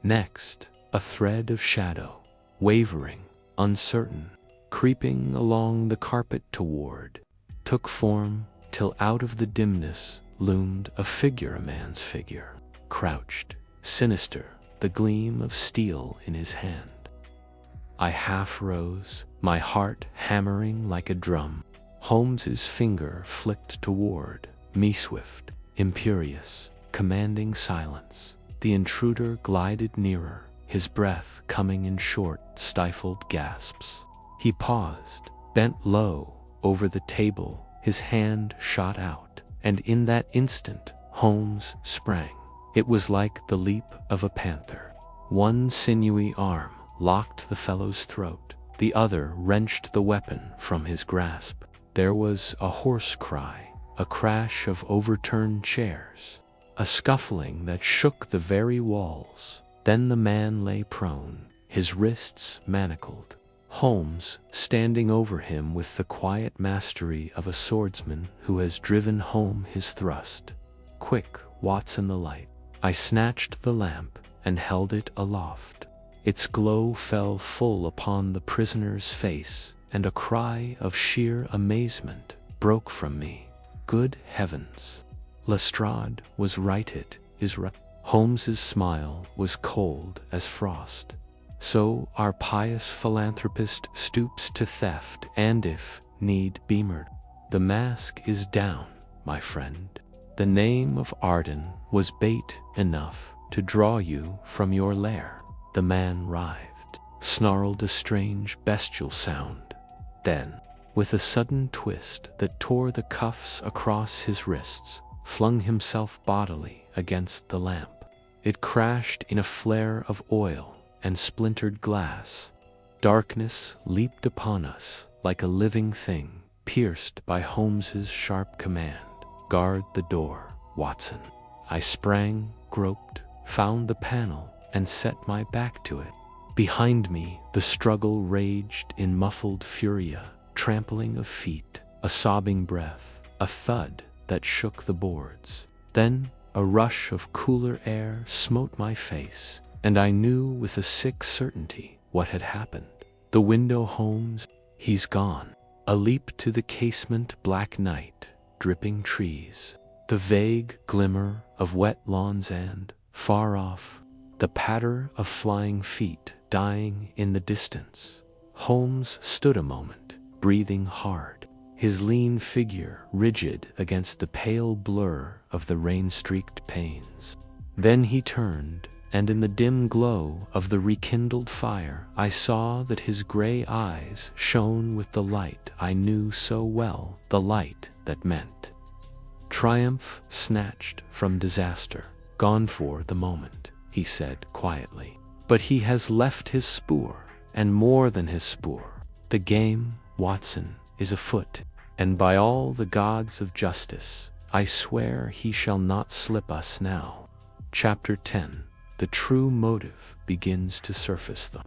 Next, a thread of shadow, wavering, uncertain, creeping along the carpet took form, till out of the dimness loomed a figure, a man's figure, crouched, sinister, the gleam of steel in his hand. I half rose, my heart hammering like a drum. Holmes's finger flicked toward me, swift, imperious, commanding silence. The intruder glided nearer, his breath coming in short, stifled gasps. He paused, bent low over the table, his hand shot out, and in that instant Holmes sprang. It was like the leap of a panther. One sinewy arm locked the fellow's throat, the other wrenched the weapon from his grasp. There was a hoarse cry, a crash of overturned chairs, a scuffling that shook the very walls. Then the man lay prone, his wrists manacled, Holmes standing over him with the quiet mastery of a swordsman who has driven home his thrust. "Quick, Watson, the light." I snatched the lamp, and held it aloft. Its glow fell full upon the prisoner's face, and a cry of sheer amazement broke from me. Good heavens! Lestrade was right, it is right. Holmes's smile was cold as frost. So our pious philanthropist stoops to theft, and if need be murder. The mask is down, my friend. The name of Arden was bait enough to draw you from your lair. The man writhed, snarled a strange bestial sound. Then, with a sudden twist that tore the cuffs across his wrists, flung himself bodily against the lamp. It crashed in a flare of oil and splintered glass. Darkness leaped upon us like a living thing, pierced by Holmes's sharp command. Guard the door, Watson. I sprang, groped, found the panel, and set my back to it. Behind me, the struggle raged in muffled furia, trampling of feet, a sobbing breath, a thud that shook the boards. Then a rush of cooler air smote my face, and I knew with a sick certainty what had happened. The window, Holmes, he's gone. A leap to the casement, black night, dripping trees, the vague glimmer of wet lawns, and, far off, the patter of flying feet dying in the distance. Holmes stood a moment, breathing hard, his lean figure rigid against the pale blur of the rain-streaked panes. Then he turned, and in the dim glow of the rekindled fire I saw that his gray eyes shone with the light I knew so well, the light that meant triumph snatched from disaster. Gone for the moment, he said quietly. But he has left his spoor, and more than his spoor. The game, Watson, is afoot, and by all the gods of justice, I swear he shall not slip us now. Chapter 10. The true motive begins to surface. The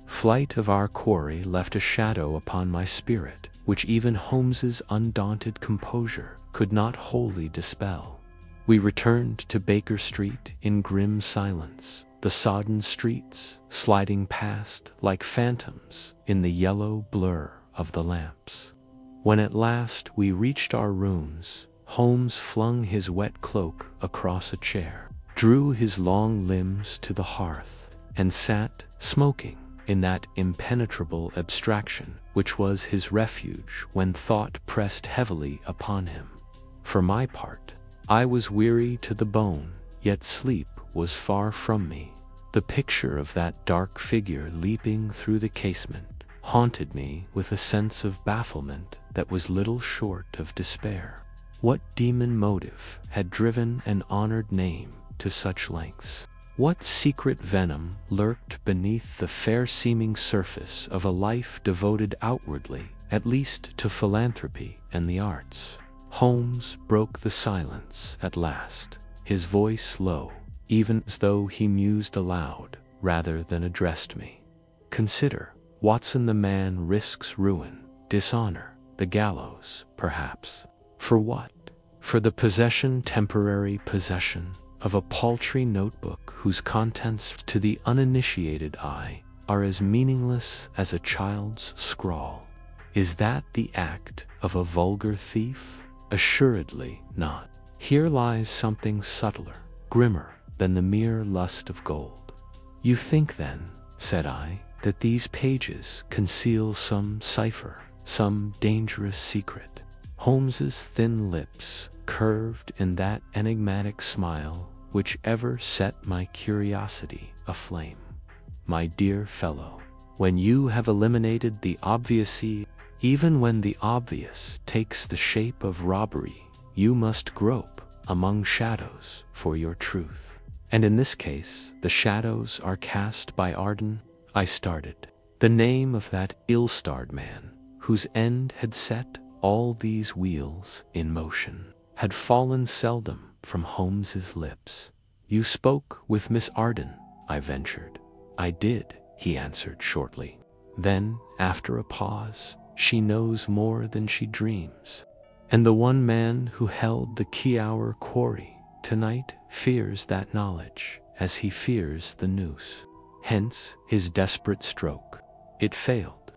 flight of our quarry left a shadow upon my spirit, which even Holmes's undaunted composure could not wholly dispel. We returned to Baker Street in grim silence, the sodden streets sliding past like phantoms in the yellow blur of the lamps. When at last we reached our rooms, Holmes flung his wet cloak across a chair, drew his long limbs to the hearth, and sat smoking in that impenetrable abstraction which was his refuge when thought pressed heavily upon him. For my part, I was weary to the bone, yet sleep was far from me. The picture of that dark figure leaping through the casement haunted me with a sense of bafflement that was little short of despair. What demon motive had driven an honored name to such lengths? What secret venom lurked beneath the fair-seeming surface of a life devoted outwardly, at least, to philanthropy and the arts? Holmes broke the silence at last, his voice low, even as though he mused aloud rather than addressed me. Consider, Watson, the man risks ruin, dishonor, the gallows, perhaps. For what? For the temporary possession, of a paltry notebook whose contents to the uninitiated eye are as meaningless as a child's scrawl. Is that the act of a vulgar thief? Assuredly not. Here lies something subtler, grimmer than the mere lust of gold. You think then, said I, that these pages conceal some cipher, some dangerous secret? Holmes's thin lips curved in that enigmatic smile which ever set my curiosity aflame. My dear fellow, when you have eliminated the obvious, even when the obvious takes the shape of robbery, you must grope among shadows for your truth. And in this case, the shadows are cast by Arden. I started. The name of that ill-starred man, whose end had set all these wheels in motion, had fallen seldom from Holmes's lips. You spoke with Miss Arden, I ventured. I did, he answered shortly. Then, after a pause, she knows more than she dreams. And the one man who held the key our quarry tonight fears that knowledge as he fears the noose. Hence his desperate stroke. It failed,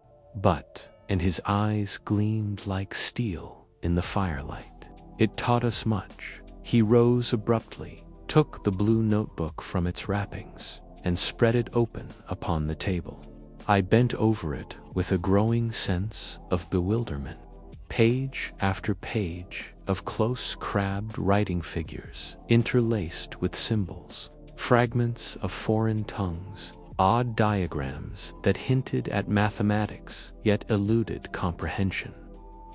and his eyes gleamed like steel in the firelight. It taught us much. He rose abruptly, took the blue notebook from its wrappings, and spread it open upon the table. I bent over it with a growing sense of bewilderment. Page after page of close crabbed writing figures, interlaced with symbols, fragments of foreign tongues, odd diagrams that hinted at mathematics yet eluded comprehension.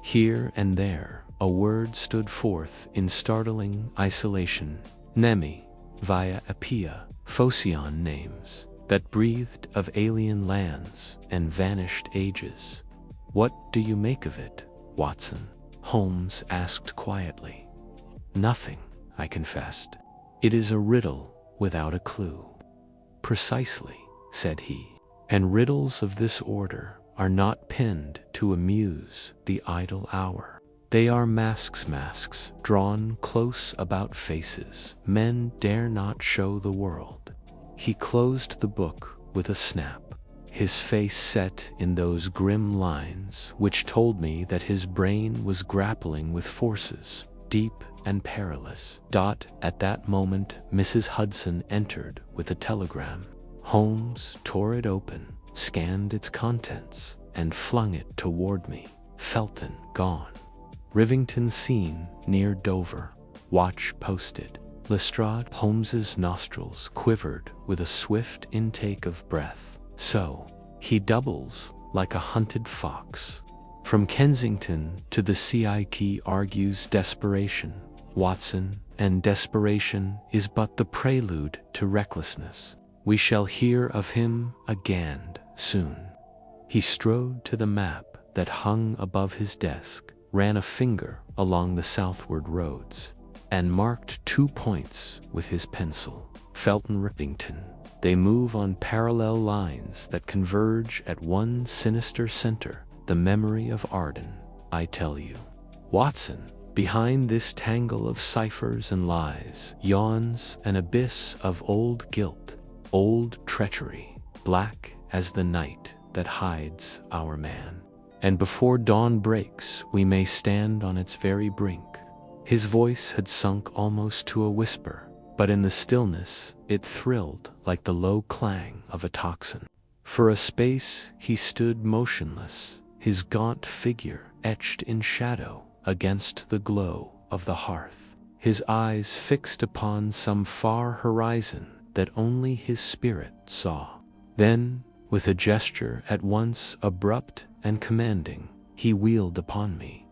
Here and there, a word stood forth in startling isolation: Nemi, via Apia, Phocion names that breathed of alien lands and vanished ages. "What do you make of it, Watson?" Holmes asked quietly. "Nothing," I confessed. "It is a riddle without a clue." "Precisely," said he, "and riddles of this order are not penned to amuse the idle hour. They are masks drawn close about faces men dare not show the world." He closed the book with a snap, his face set in those grim lines which told me that his brain was grappling with forces deep and perilous. At that moment, Mrs. Hudson entered with a telegram. Holmes tore it open, scanned its contents, and flung it toward me. "Felton gone. Rivington seen near Dover. Watch posted." Lestrade. Holmes's nostrils quivered with a swift intake of breath. "So, he doubles like a hunted fox. From Kensington to the CIK argues desperation, Watson, and desperation is but the prelude to recklessness. We shall hear of him again soon." He strode to the map that hung above his desk, ran a finger along the southward roads, and marked 2 points with his pencil. "Felton, Rivington. They move on parallel lines that converge at one sinister center, the memory of Arden, I tell you. Watson, behind this tangle of ciphers and lies yawns an abyss of old guilt, old treachery, black as the night that hides our man. And before dawn breaks, we may stand on its very brink." His voice had sunk almost to a whisper, but in the stillness it thrilled like the low clang of a tocsin. For a space he stood motionless, his gaunt figure etched in shadow against the glow of the hearth, his eyes fixed upon some far horizon that only his spirit saw. Then, with a gesture at once abrupt and commanding, he wheeled upon me.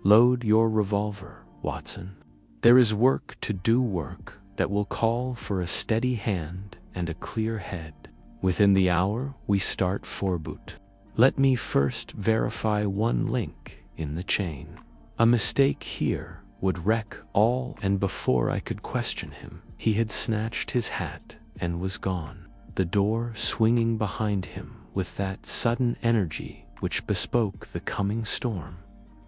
"Load your revolver, Watson. There is work to do, work that will call for a steady hand and a clear head. Within the hour we start for Boot. Let me first verify one link in the chain. A mistake here would wreck all." And before I could question him, he had snatched his hat and was gone, the door swinging behind him with that sudden energy which bespoke the coming storm.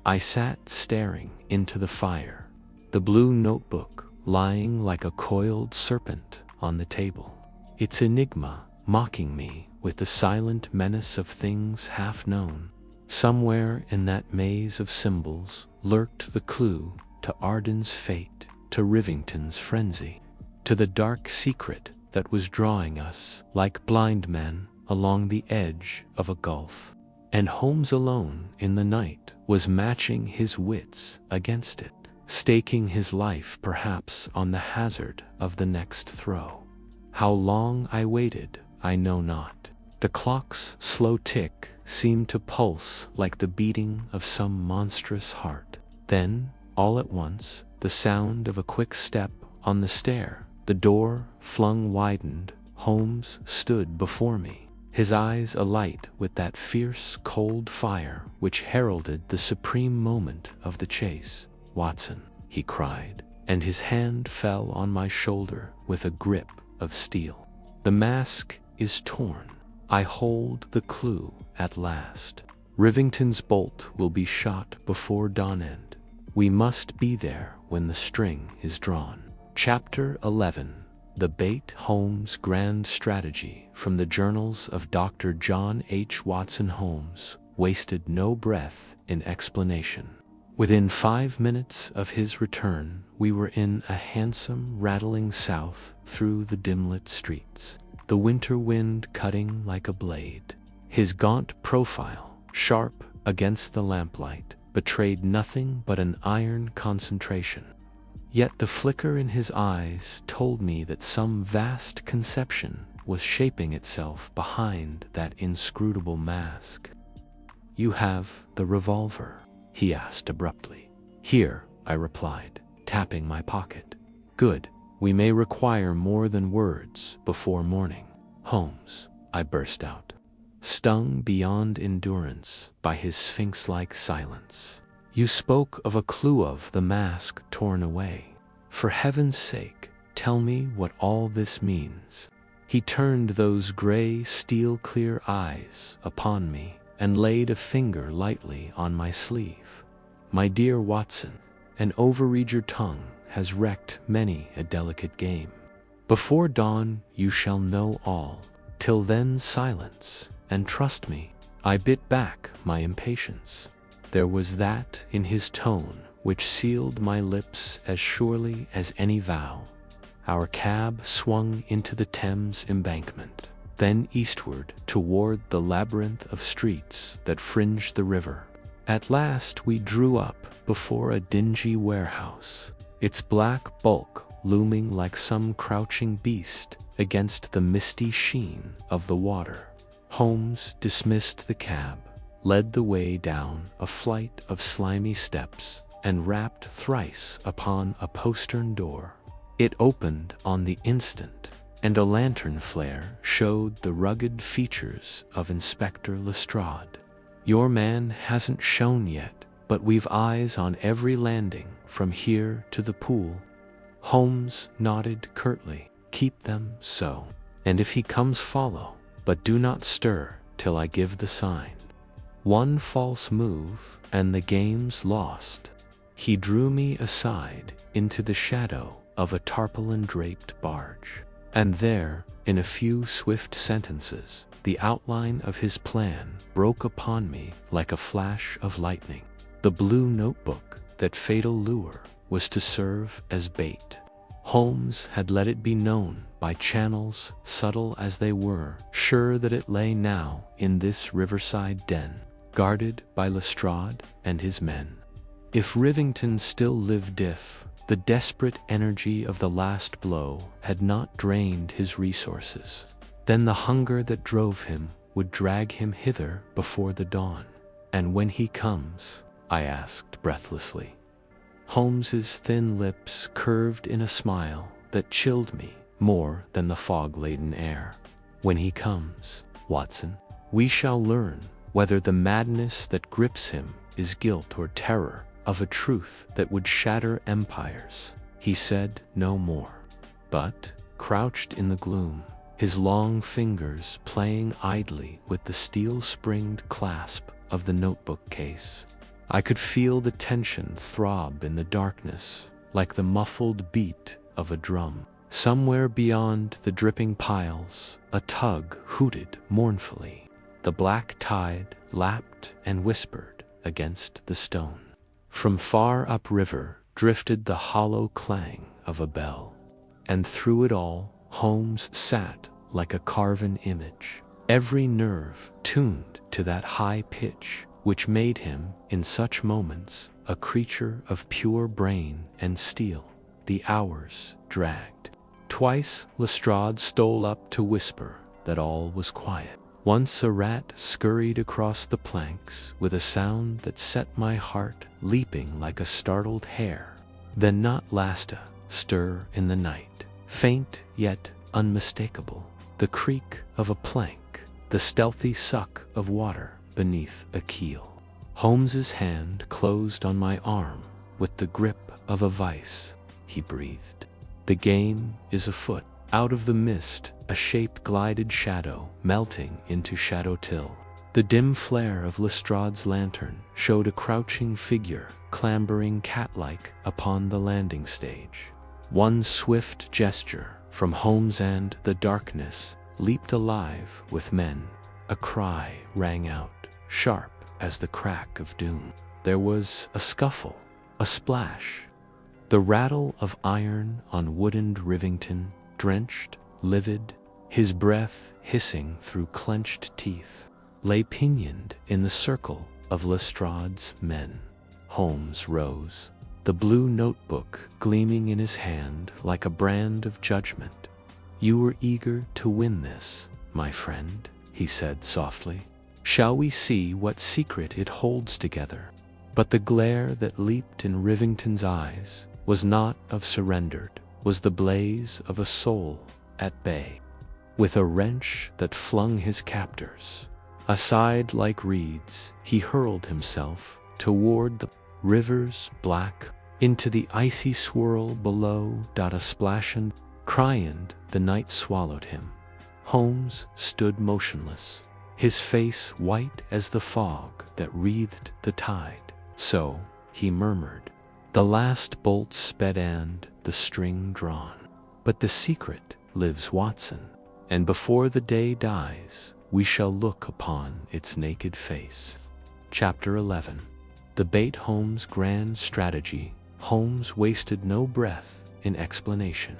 I sat staring into the fire, the blue notebook lying like a coiled serpent on the table, its enigma mocking me with the silent menace of things half known. Somewhere in that maze of symbols lurked the clue to Arden's fate, to Rivington's frenzy, to the dark secret that was drawing us like blind men along the edge of a gulf. And Holmes alone in the night was matching his wits against it, staking his life perhaps on the hazard of the next throw. How long I waited, I know not. The clock's slow tick seemed to pulse like the beating of some monstrous heart. Then, all at once, the sound of a quick step on the stair, the door flung widened. Holmes stood before me, his eyes alight with that fierce, cold fire which heralded the supreme moment of the chase. "Watson," he cried, and his hand fell on my shoulder with a grip of steel. "The mask is torn. I hold the clue at last. Rivington's bolt will be shot before dawn end. We must be there when the string is drawn." Chapter 11. The bait Holmes' grand strategy from the journals of Dr. John H. Watson Holmes wasted no breath in explanation. Within 5 minutes of his return, we were in a hansom rattling south through the dim-lit streets, the winter wind cutting like a blade. His gaunt profile, sharp against the lamplight, betrayed nothing but an iron concentration. Yet the flicker in his eyes told me that some vast conception was shaping itself behind that inscrutable mask. "You have the revolver?" he asked abruptly. "Here," I replied, tapping my pocket. "Good. We may require more than words before morning." "Holmes," I burst out, stung beyond endurance by his sphinx-like silence. "You spoke of a clue of the mask torn away. For heaven's sake, tell me what all this means." He turned those gray, steel-clear eyes upon me and laid a finger lightly on my sleeve. "My dear Watson, an overeager tongue has wrecked many a delicate game. Before dawn you shall know all. Till then silence, and trust me." I bit back my impatience. There was that in his tone which sealed my lips as surely as any vow. Our cab swung into the Thames embankment, then eastward toward the labyrinth of streets that fringed the river. At last we drew up before a dingy warehouse, its black bulk looming like some crouching beast against the misty sheen of the water. Holmes dismissed the cab, led the way down a flight of slimy steps, and rapped thrice upon a postern door. It opened on the instant, and a lantern flare showed the rugged features of Inspector Lestrade. "Your man hasn't shown yet, but we've eyes on every landing from here to the pool." Holmes nodded curtly. "Keep them so. And if he comes, follow, but do not stir till I give the sign. One false move, and the game's lost." He drew me aside into the shadow of a tarpaulin-draped barge, and there, in a few swift sentences, the outline of his plan broke upon me like a flash of lightning. The blue notebook, that fatal lure, was to serve as bait. Holmes had let it be known by channels subtle as they were, sure that it lay now in this riverside den, guarded by Lestrade and his men. If Rivington still lived, if the desperate energy of the last blow had not drained his resources, then the hunger that drove him would drag him hither before the dawn. "And when he comes?" I asked breathlessly. Holmes's thin lips curved in a smile that chilled me more than the fog-laden air. "When he comes, Watson, we shall learn whether the madness that grips him is guilt or terror of a truth that would shatter empires." He said no more, but, crouched in the gloom, his long fingers playing idly with the steel-springed clasp of the notebook case, I could feel the tension throb in the darkness like the muffled beat of a drum. Somewhere beyond the dripping piles, a tug hooted mournfully. The black tide lapped and whispered against the stone. From far upriver drifted the hollow clang of a bell, and through it all Holmes sat like a carven image, every nerve tuned to that high pitch which made him, in such moments, a creature of pure brain and steel. The hours dragged. Twice Lestrade stole up to whisper that all was quiet. Once a rat scurried across the planks with a sound that set my heart leaping like a startled hare. Then not last a stir in the night, faint yet unmistakable, the creak of a plank, the stealthy suck of water beneath a keel. Holmes's hand closed on my arm with the grip of a vice. He breathed. "The game is afoot." Out of the mist, a shape glided, shadow melting into shadow till. The dim flare of Lestrade's lantern showed a crouching figure clambering cat-like upon the landing stage. One swift gesture from Holmes, and the darkness leaped alive with men. A cry rang out, sharp as the crack of doom. There was a scuffle, a splash, the rattle of iron on wooden. Rivington, drenched, livid, his breath hissing through clenched teeth, lay pinioned in the circle of Lestrade's men. Holmes rose, the blue notebook gleaming in his hand like a brand of judgment. "You were eager to win this, my friend," he said softly. "Shall we see what secret it holds together?" But the glare that leaped in Rivington's eyes was not of surrendered, was the blaze of a soul at bay. With a wrench that flung his captors aside like reeds, he hurled himself toward the river's black, into the icy swirl below. A splash and crying, the night swallowed him. Holmes stood motionless, his face white as the fog that wreathed the tide. "So," he murmured, "the last bolt sped and the string drawn. But the secret lives, Watson, and before the day dies, we shall look upon its naked face." Chapter 11. The bait. Holmes' grand strategy. Holmes wasted no breath in explanation.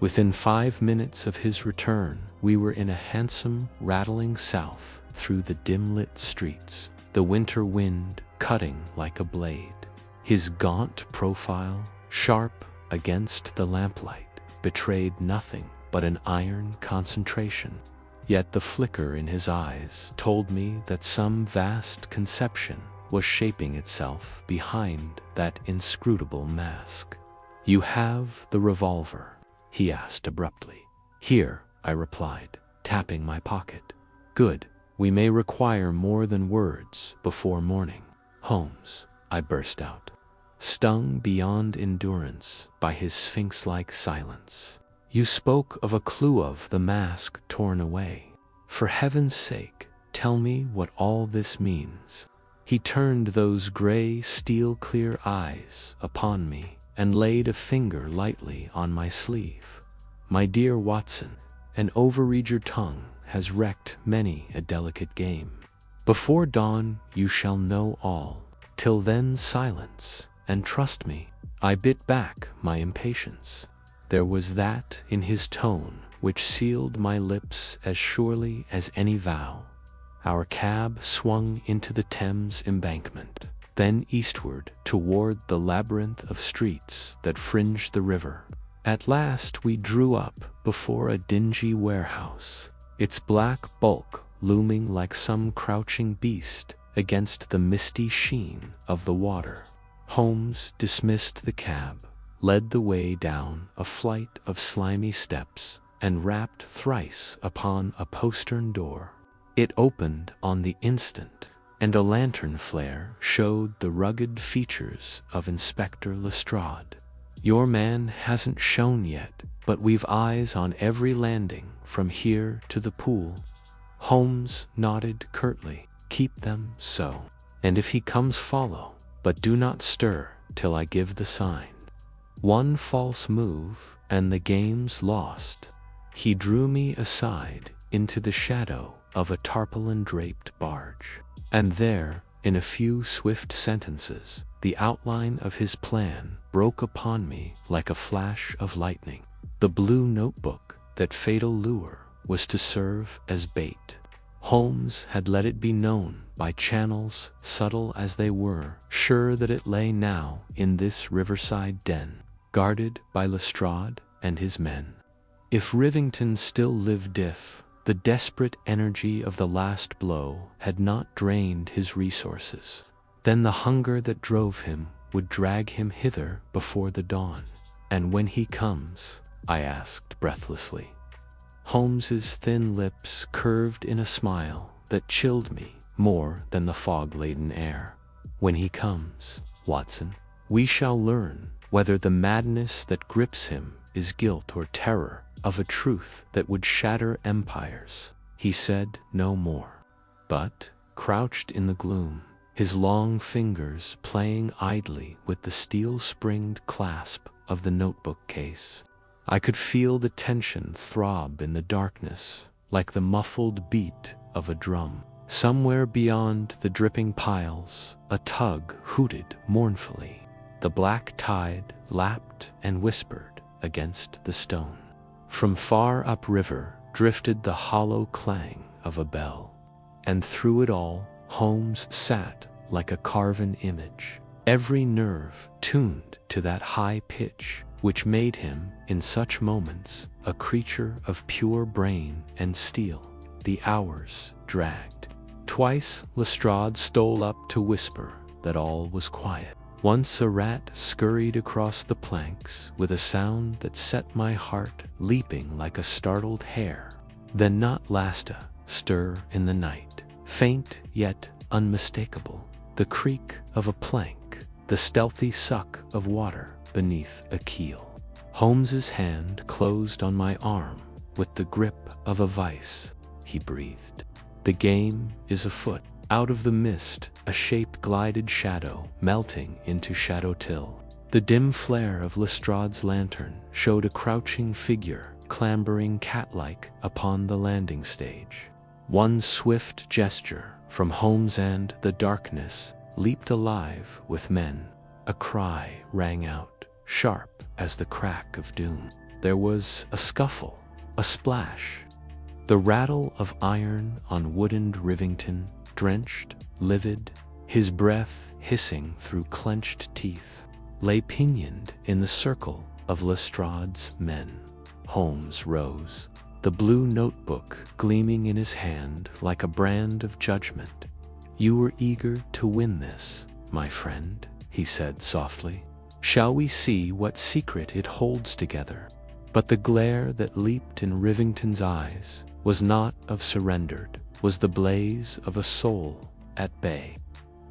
Within 5 minutes of his return, we were in a hansom rattling south through the dim-lit streets, the winter wind cutting like a blade. His gaunt profile, sharp against the lamplight, betrayed nothing but an iron concentration. Yet the flicker in his eyes told me that some vast conception was shaping itself behind that inscrutable mask. "You have the revolver?" he asked abruptly. "Here," I replied, tapping my pocket. "Good. We may require more than words before morning." "Holmes," I burst out, stung beyond endurance by his sphinx-like silence. "You spoke of a clue, of the mask torn away. For heaven's sake, tell me what all this means." He turned those gray, steel-clear eyes upon me and laid a finger lightly on my sleeve. "My dear Watson, an overeager tongue has wrecked many a delicate game. Before dawn you shall know all. Till then, silence, and trust me." I bit back my impatience. There was that in his tone which sealed my lips as surely as any vow. Our cab swung into the Thames embankment, then eastward toward the labyrinth of streets that fringed the river. At last we drew up before a dingy warehouse, its black bulk looming like some crouching beast against the misty sheen of the water. Holmes dismissed the cab, led the way down a flight of slimy steps, and rapped thrice upon a postern door. It opened on the instant, and a lantern flare showed the rugged features of Inspector Lestrade. "Your man hasn't shown yet, but we've eyes on every landing from here to the pool." Holmes nodded curtly. "Keep them so. And if he comes, follow, but do not stir till I give the sign. One false move, and the game's lost." He drew me aside into the shadow of a tarpaulin-draped barge, and there, in a few swift sentences, the outline of his plan broke upon me like a flash of lightning. The blue notebook, that fatal lure, was to serve as bait. Holmes had let it be known by channels subtle as they were, sure that it lay now in this riverside den, guarded by Lestrade and his men. If Rivington still lived, if the desperate energy of the last blow had not drained his resources, then the hunger that drove him would drag him hither before the dawn. "And when he comes?" I asked breathlessly. Holmes's thin lips curved in a smile that chilled me more than the fog-laden air. "When he comes, Watson, we shall learn whether the madness that grips him is guilt or terror of a truth that would shatter empires." He said no more, but, crouched in the gloom, his long fingers playing idly with the steel-springed clasp of the notebook case, I could feel the tension throb in the darkness, like the muffled beat of a drum. Somewhere beyond the dripping piles, a tug hooted mournfully. The black tide lapped and whispered against the stone. From far upriver drifted the hollow clang of a bell. And through it all, Holmes sat like a carven image, every nerve tuned to that high pitch which made him, in such moments, a creature of pure brain and steel. The hours dragged. Twice Lestrade stole up to whisper that all was quiet. Once a rat scurried across the planks with a sound that set my heart leaping like a startled hare. Then not last a stir in the night, faint yet unmistakable, the creak of a plank, the stealthy suck of water beneath a keel. Holmes's hand closed on my arm with the grip of a vice. He breathed. The game is afoot. Out of the mist, a shape glided, shadow melting into shadow till. The dim flare of Lestrade's lantern showed a crouching figure clambering cat-like upon the landing stage. One swift gesture from Holmes and the darkness leaped alive with men. A cry rang out, sharp as the crack of doom. There was a scuffle, a splash. The rattle of iron on wooden Rivington, drenched, livid, his breath hissing through clenched teeth, lay pinioned in the circle of Lestrade's men. Holmes rose, the blue notebook gleaming in his hand like a brand of judgment. "You were eager to win this, my friend," he said softly. "Shall we see what secret it holds together?" But the glare that leaped in Rivington's eyes was not of surrendered, was the blaze of a soul at bay.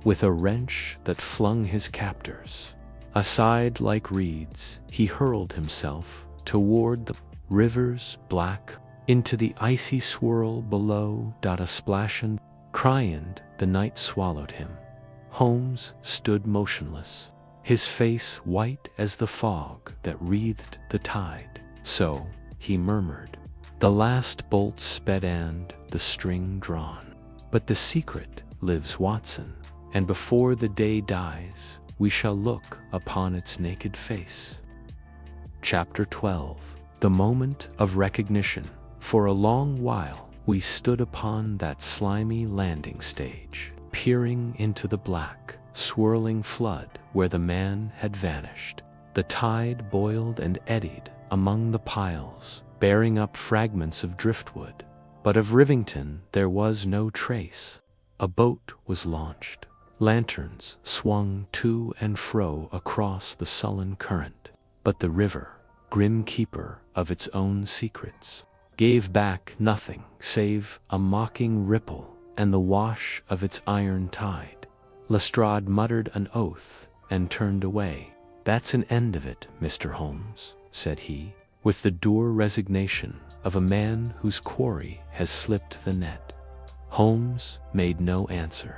With a wrench that flung his captors aside like reeds, he hurled himself toward the river's black, into the icy swirl below. A splash and cry, and the night swallowed him. Holmes stood motionless, his face white as the fog that wreathed the tide. "So," he murmured, "the last bolt sped and the string drawn. But the secret lives, Watson, and before the day dies, we shall look upon its naked face." Chapter 12. The moment of recognition. For a long while, we stood upon that slimy landing stage, peering into the black, swirling flood where the man had vanished. The tide boiled and eddied among the piles, bearing up fragments of driftwood, but of Rivington there was no trace. A boat was launched. Lanterns swung to and fro across the sullen current, but the river, grim keeper of its own secrets, gave back nothing save a mocking ripple and the wash of its iron tide. Lestrade muttered an oath and turned away. "That's an end of it, Mr. Holmes," said he, with the dour resignation of a man whose quarry has slipped the net. Holmes made no answer.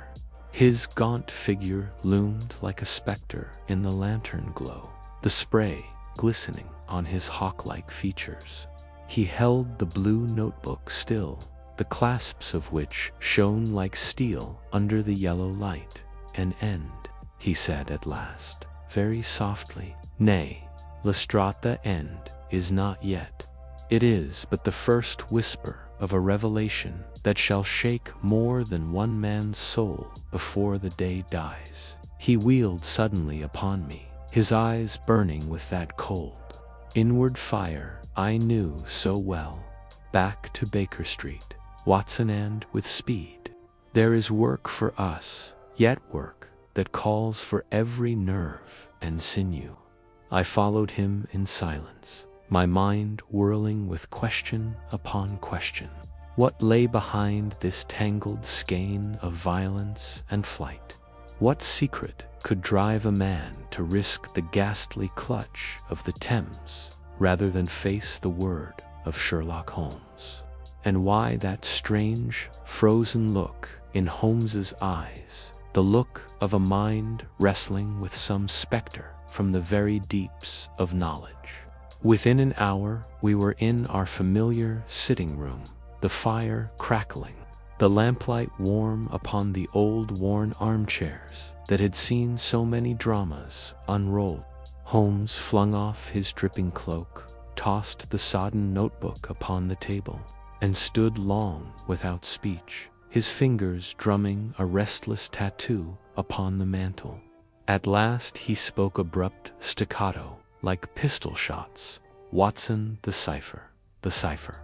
His gaunt figure loomed like a spectre in the lantern glow, the spray glistening on his hawk-like features. He held the blue notebook still, the clasps of which shone like steel under the yellow light. "An end," he said at last, very softly. "Nay, Lestrade, the end is not yet. It is but the first whisper of a revelation that shall shake more than one man's soul before the day dies." He wheeled suddenly upon me, his eyes burning with that cold, inward fire I knew so well. "Back to Baker Street, Watson, and with speed. There is work for us, yet work that calls for every nerve and sinew." I followed him in silence, my mind whirling with question upon question. What lay behind this tangled skein of violence and flight? What secret could drive a man to risk the ghastly clutch of the Thames rather than face the word of Sherlock Holmes? And why that strange, frozen look in Holmes's eyes, the look of a mind wrestling with some specter from the very deeps of knowledge? Within an hour, we were in our familiar sitting room, the fire crackling, the lamplight warm upon the old worn armchairs that had seen so many dramas unrolled. Holmes flung off his dripping cloak, tossed the sodden notebook upon the table, and stood long without speech, his fingers drumming a restless tattoo upon the mantel. At last he spoke, abrupt staccato, like pistol shots. "Watson, the cipher, the cipher.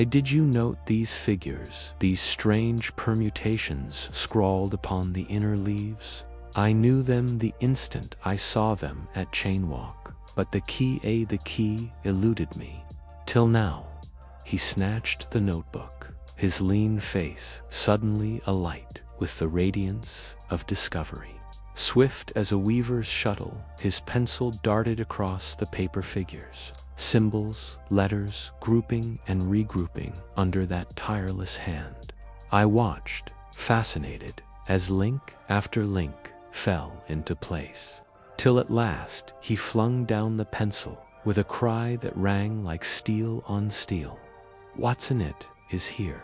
Did you note these figures, these strange permutations scrawled upon the inner leaves? I knew them the instant I saw them at Chainwalk, but the key eluded me. Till now." He snatched the notebook, his lean face suddenly alight with the radiance of discovery. Swift as a weaver's shuttle, his pencil darted across the paper figures, symbols, letters, grouping and regrouping under that tireless hand. I watched, fascinated, as link after link fell into place, till at last he flung down the pencil with a cry that rang like steel on steel. "Watson, it is here.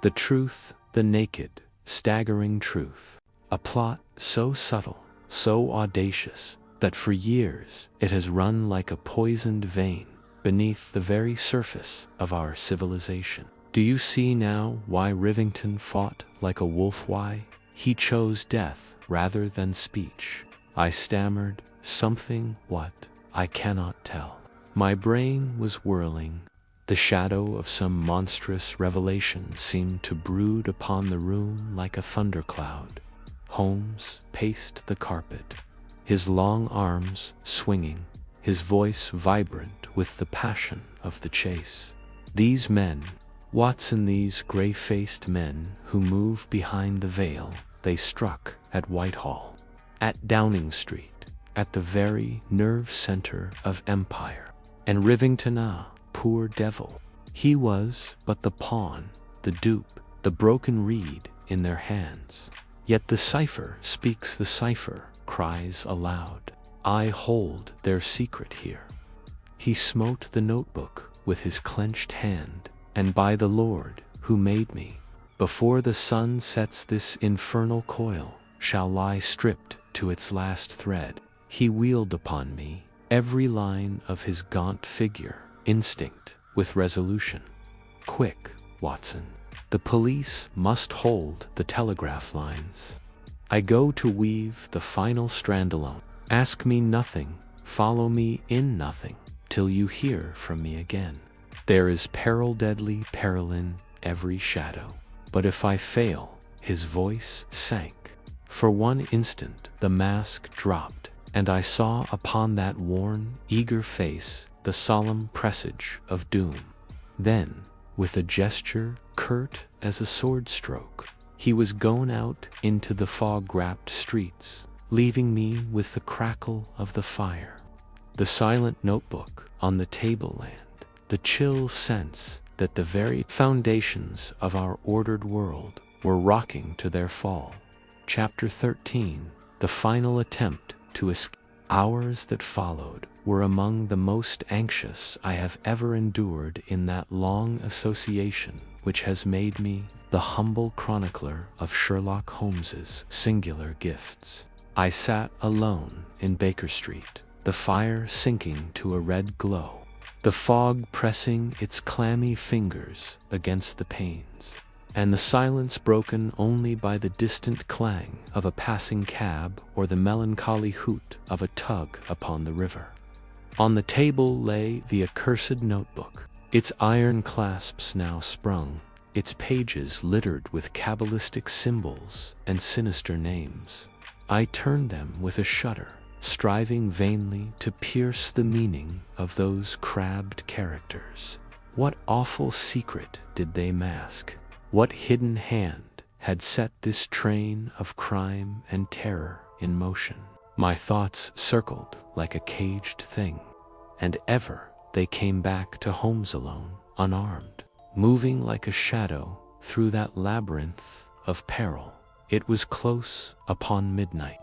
The truth, the naked, staggering truth. A plot so subtle, so audacious, that for years it has run like a poisoned vein beneath the very surface of our civilization. Do you see now why Rivington fought like a wolf, why he chose death rather than speech?" I stammered, "Something what? I cannot tell." My brain was whirling. The shadow of some monstrous revelation seemed to brood upon the room like a thundercloud. Holmes paced the carpet, his long arms swinging, his voice vibrant with the passion of the chase. "These men, Watson, these gray-faced men who move behind the veil, they struck at Whitehall, at Downing Street, at the very nerve center of empire. And Rivington, poor devil, he was but the pawn, the dupe, the broken reed in their hands. Yet the cipher speaks, the cipher cries aloud. I hold their secret here." He smote the notebook with his clenched hand, "And by the Lord who made me, before the sun sets this infernal coil shall lie stripped to its last thread." He wheeled upon me, every line of his gaunt figure instinct with resolution. "Quick, Watson. The police must hold the telegraph lines. I go to weave the final strand alone. Ask me nothing, follow me in nothing, till you hear from me again. There is peril, deadly peril in every shadow. But if I fail," his voice sank. For one instant the mask dropped, and I saw upon that worn, eager face the solemn presage of doom. Then, with a gesture curt as a sword stroke, he was gone out into the fog-wrapped streets, leaving me with the crackle of the fire, the silent notebook on the tableland, the chill sense that the very foundations of our ordered world were rocking to their fall. Chapter 13, the final attempt to escape. Hours that followed were among the most anxious I have ever endured in that long association which has made me the humble chronicler of Sherlock Holmes's singular gifts. I sat alone in Baker Street, the fire sinking to a red glow, the fog pressing its clammy fingers against the panes, and the silence broken only by the distant clang of a passing cab or the melancholy hoot of a tug upon the river. On the table lay the accursed notebook, its iron clasps now sprung, its pages littered with cabalistic symbols and sinister names. I turned them with a shudder, striving vainly to pierce the meaning of those crabbed characters. What awful secret did they mask? What hidden hand had set this train of crime and terror in motion? My thoughts circled like a caged thing, and ever they came back to Holmes alone, unarmed, moving like a shadow through that labyrinth of peril. It was close upon midnight,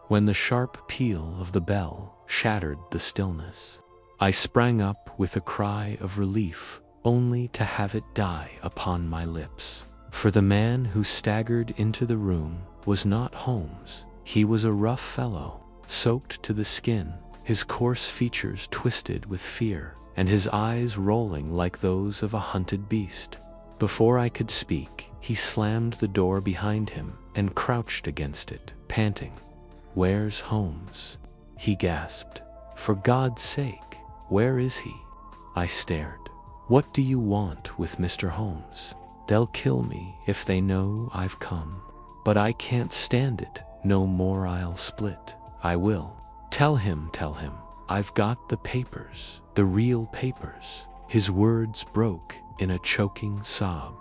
when the sharp peal of the bell shattered the stillness. I sprang up with a cry of relief, only to have it die upon my lips. For the man who staggered into the room was not Holmes. He was a rough fellow, soaked to the skin, his coarse features twisted with fear, and his eyes rolling like those of a hunted beast. Before I could speak, he slammed the door behind him and crouched against it, panting. "Where's Holmes?" he gasped. "For God's sake, where is he?" I stared. "What do you want with Mr. Holmes?" "They'll kill me if they know I've come. But I can't stand it no more. I'll split. I will. Tell him, I've got the papers, the real papers." His words broke in a choking sob.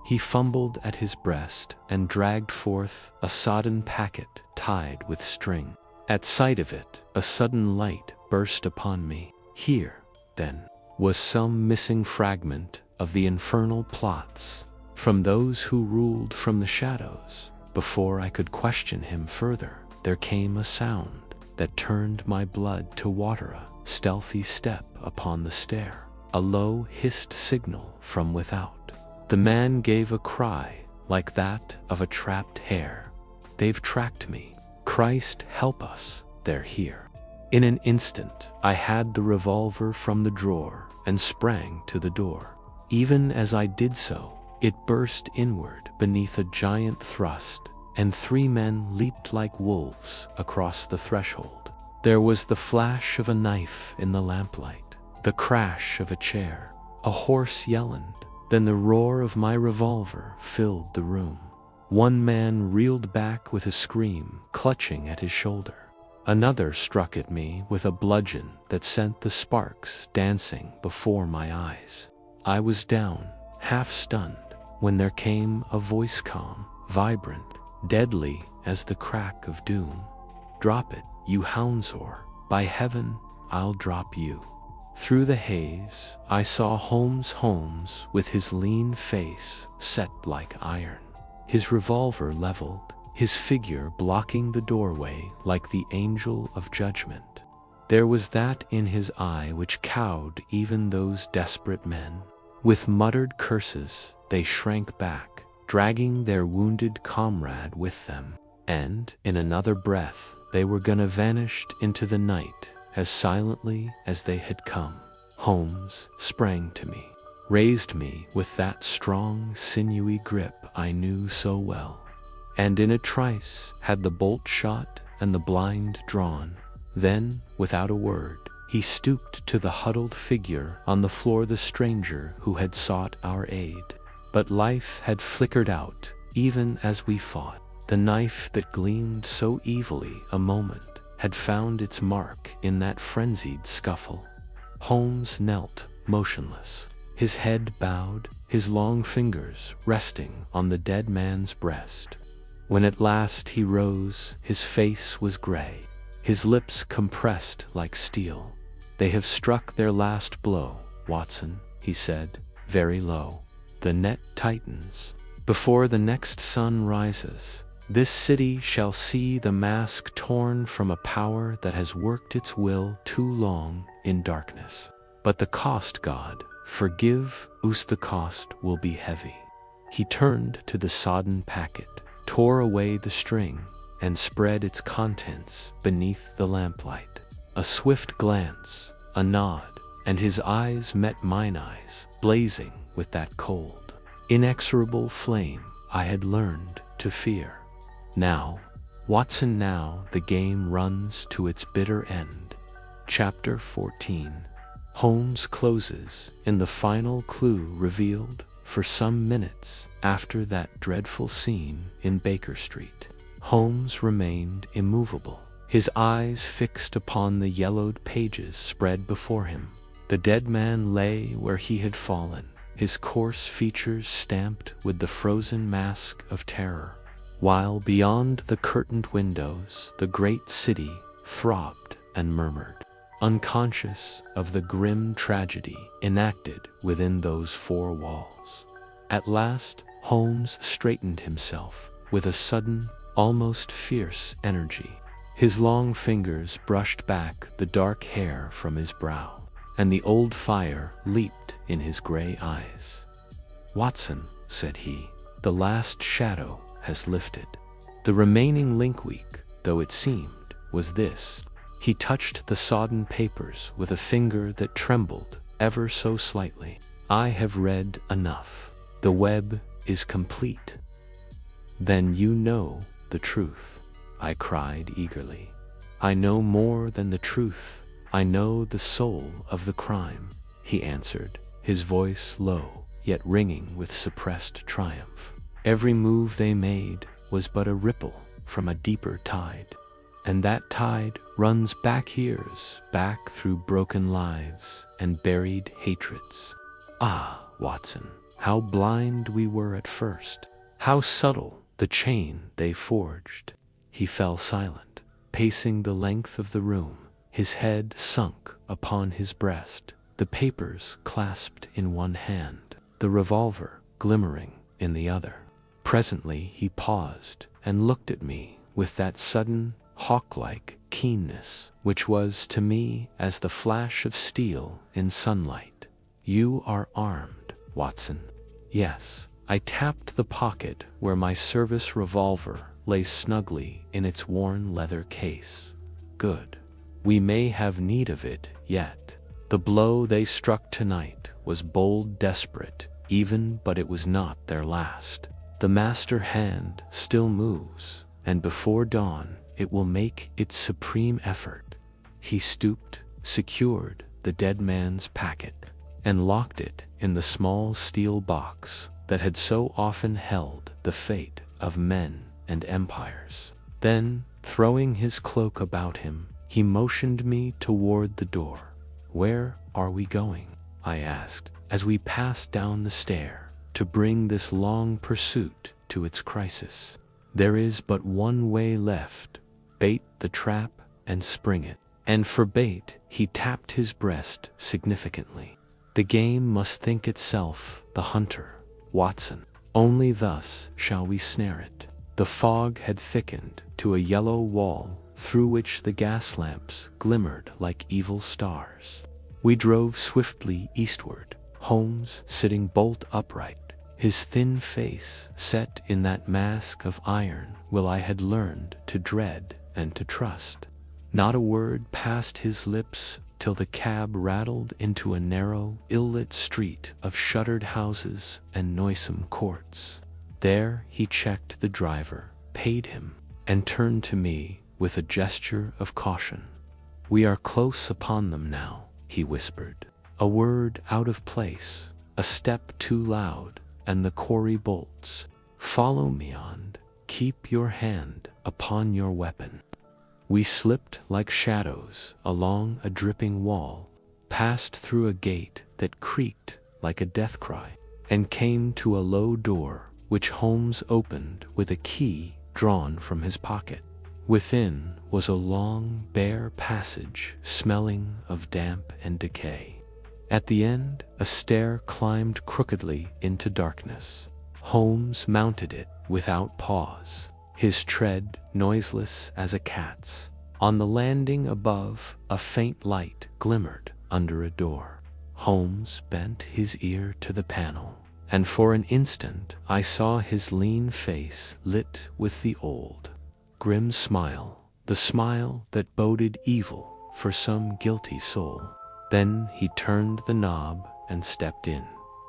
He fumbled at his breast and dragged forth a sodden packet tied with string. At sight of it, a sudden light burst upon me. Here, then, was some missing fragment of the infernal plots from those who ruled from the shadows. Before I could question him further, there came a sound that turned my blood to water, a stealthy step upon the stair, a low hissed signal from without. The man gave a cry like that of a trapped hare. "They've tracked me. Christ help us, they're here." In an instant, I had the revolver from the drawer and sprang to the door. Even as I did so, it burst inward beneath a giant thrust, and 3 men leaped like wolves across the threshold. There was the flash of a knife in the lamplight, the crash of a chair, a hoarse yelling, then the roar of my revolver filled the room. One man reeled back with a scream, clutching at his shoulder. Another struck at me with a bludgeon that sent the sparks dancing before my eyes. I was down, half stunned, when there came a voice, calm, vibrant, deadly as the crack of doom. "Drop it, you houndswhore. By heaven, I'll drop you." Through the haze, I saw Holmes with his lean face set like iron, his revolver leveled, his figure blocking the doorway like the angel of judgment. There was that in his eye which cowed even those desperate men. With muttered curses, they shrank back, dragging their wounded comrade with them, and, in another breath, they were gonna vanish into the night as silently as they had come. Holmes sprang to me, raised me with that strong, sinewy grip I knew so well, and in a trice had the bolt shot and the blind drawn. Then, without a word, he stooped to the huddled figure on the floor, the stranger who had sought our aid. But life had flickered out, even as we fought. The knife that gleamed so evilly a moment had found its mark in that frenzied scuffle. Holmes knelt, motionless, his head bowed, his long fingers resting on the dead man's breast. When at last he rose, his face was gray, his lips compressed like steel. "They have struck their last blow, Watson," he said, very low. "The net tightens. Before the next sun rises, this city shall see the mask torn from a power that has worked its will too long in darkness. But the cost, God, forgive us, the cost will be heavy." He turned to the sodden packet, tore away the string, and spread its contents beneath the lamplight. A swift glance, a nod, and his eyes met mine eyes, blazing with that cold, inexorable flame I had learned to fear. "Now, Watson, now the game runs to its bitter end." Chapter 14. Holmes closes in the final clue revealed for some minutes after that dreadful scene in Baker Street. Holmes remained immovable, his eyes fixed upon the yellowed pages spread before him. The dead man lay where he had fallen, his coarse features stamped with the frozen mask of terror, while beyond the curtained windows the great city throbbed and murmured, unconscious of the grim tragedy enacted within those 4 walls. At last, Holmes straightened himself with a sudden, almost fierce energy. His long fingers brushed back the dark hair from his brow. and the old fire leaped in his gray eyes. "Watson," said he, "the last shadow has lifted. The remaining link week, though it seemed, was this." He touched the sodden papers with a finger that trembled ever so slightly. "I have read enough. The web is complete." "Then you know the truth," I cried eagerly. "I know more than the truth. I know the soul of the crime," he answered, his voice low, yet ringing with suppressed triumph. "Every move they made was but a ripple from a deeper tide, and that tide runs back years, back through broken lives and buried hatreds. Ah, Watson, how blind we were at first, how subtle the chain they forged." He fell silent, pacing the length of the room, his head sunk upon his breast, the papers clasped in one hand, the revolver glimmering in the other. Presently he paused and looked at me with that sudden, hawk-like keenness which was to me as the flash of steel in sunlight. "You are armed, Watson." "Yes." I tapped the pocket where my service revolver lay snugly in its worn leather case. "Good. We may have need of it yet." The blow they struck tonight was bold, desperate, even, but it was not their last. The master hand still moves, and before dawn it will make its supreme effort. He stooped, secured the dead man's packet, and locked it in the small steel box that had so often held the fate of men and empires. Then, throwing his cloak about him, he motioned me toward the door. "Where are we going?" I asked, as we passed down the stair, "to bring this long pursuit to its crisis?" "There is but one way left. Bait the trap and spring it." And for bait, he tapped his breast significantly. "The game must think itself the hunter, Watson. Only thus shall we snare it." The fog had thickened to a yellow wall through which the gas lamps glimmered like evil stars. We drove swiftly eastward, Holmes sitting bolt upright, his thin face set in that mask of iron Will I had learned to dread and to trust. Not a word passed his lips till the cab rattled into a narrow, ill-lit street of shuttered houses and noisome courts. There he checked the driver, paid him, and turned to me with a gesture of caution. "We are close upon them now," he whispered. "A word out of place, a step too loud, and the quarry bolts. Follow me on. Keep your hand upon your weapon." We slipped like shadows along a dripping wall, passed through a gate that creaked like a death cry, and came to a low door which Holmes opened with a key drawn from his pocket. Within was a long, bare passage smelling of damp and decay. At the end, a stair climbed crookedly into darkness. Holmes mounted it without pause, his tread noiseless as a cat's. On the landing above, a faint light glimmered under a door. Holmes bent his ear to the panel, and for an instant I saw his lean face lit with the old, grim smile, the smile that boded evil for some guilty soul. Then he turned the knob and stepped in.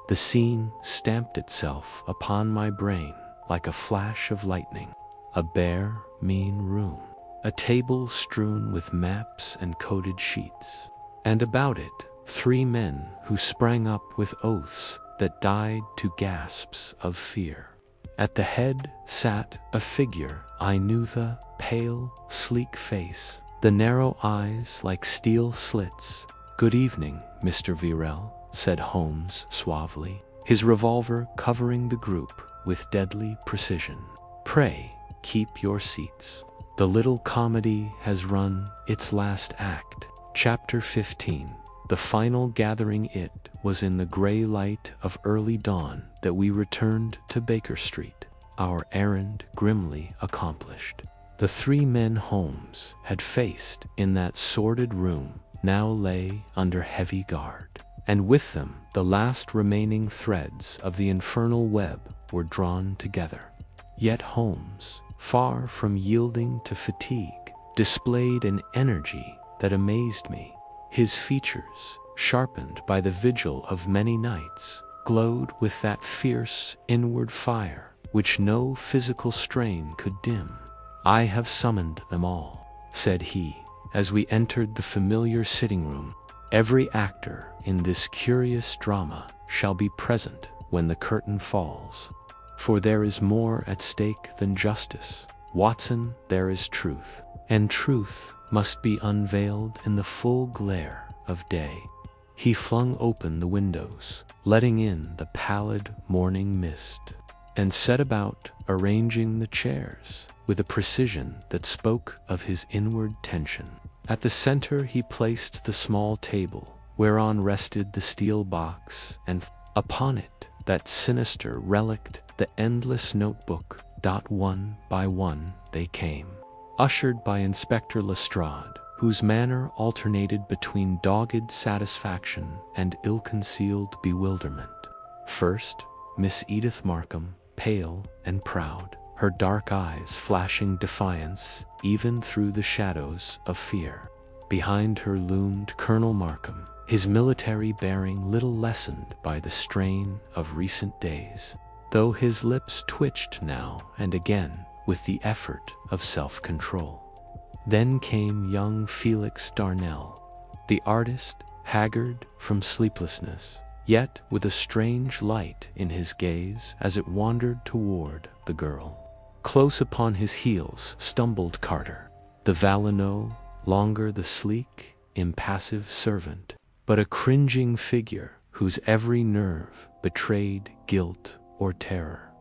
The scene stamped itself upon my brain like a flash of lightning. A bare, mean room, a table strewn with maps and coded sheets, and about it 3 men who sprang up with oaths that died to gasps of fear. At the head sat a figure I knew, the pale, sleek face, the narrow eyes like steel slits. "Good evening, Mr. Virel," said Holmes suavely, his revolver covering the group with deadly precision. "Pray, keep your seats. The little comedy has run its last act." Chapter 15. The final gathering. It was in the gray light of early dawn that we returned to Baker Street, our errand grimly accomplished. The 3 men Holmes had faced in that sordid room now lay under heavy guard, and with them the last remaining threads of the infernal web were drawn together. Yet Holmes, far from yielding to fatigue, displayed an energy that amazed me. His features, sharpened by the vigil of many nights, glowed with that fierce inward fire which no physical strain could dim. "I have summoned them all," said he, as we entered the familiar sitting room. "Every actor in this curious drama shall be present when the curtain falls. For there is more at stake than justice. Watson, there is truth, and truth must be unveiled in the full glare of day." He flung open the windows, letting in the pallid morning mist, and set about arranging the chairs with a precision that spoke of his inward tension. At the center he placed the small table, whereon rested the steel box, and upon it that sinister relic, the endless notebook. One by one they came, ushered by Inspector Lestrade, whose manner alternated between dogged satisfaction and ill-concealed bewilderment. First, Miss Edith Markham, pale and proud, her dark eyes flashing defiance even through the shadows of fear. Behind her loomed Colonel Markham, his military bearing little lessened by the strain of recent days, though his lips twitched now and again with the effort of self-control. Then came young Felix Darnell, the artist, haggard from sleeplessness, yet with a strange light in his gaze as it wandered toward the girl. Close upon his heels stumbled Carter, the Valleneau, longer the sleek, impassive servant, but a cringing figure whose every nerve betrayed guilt or terror.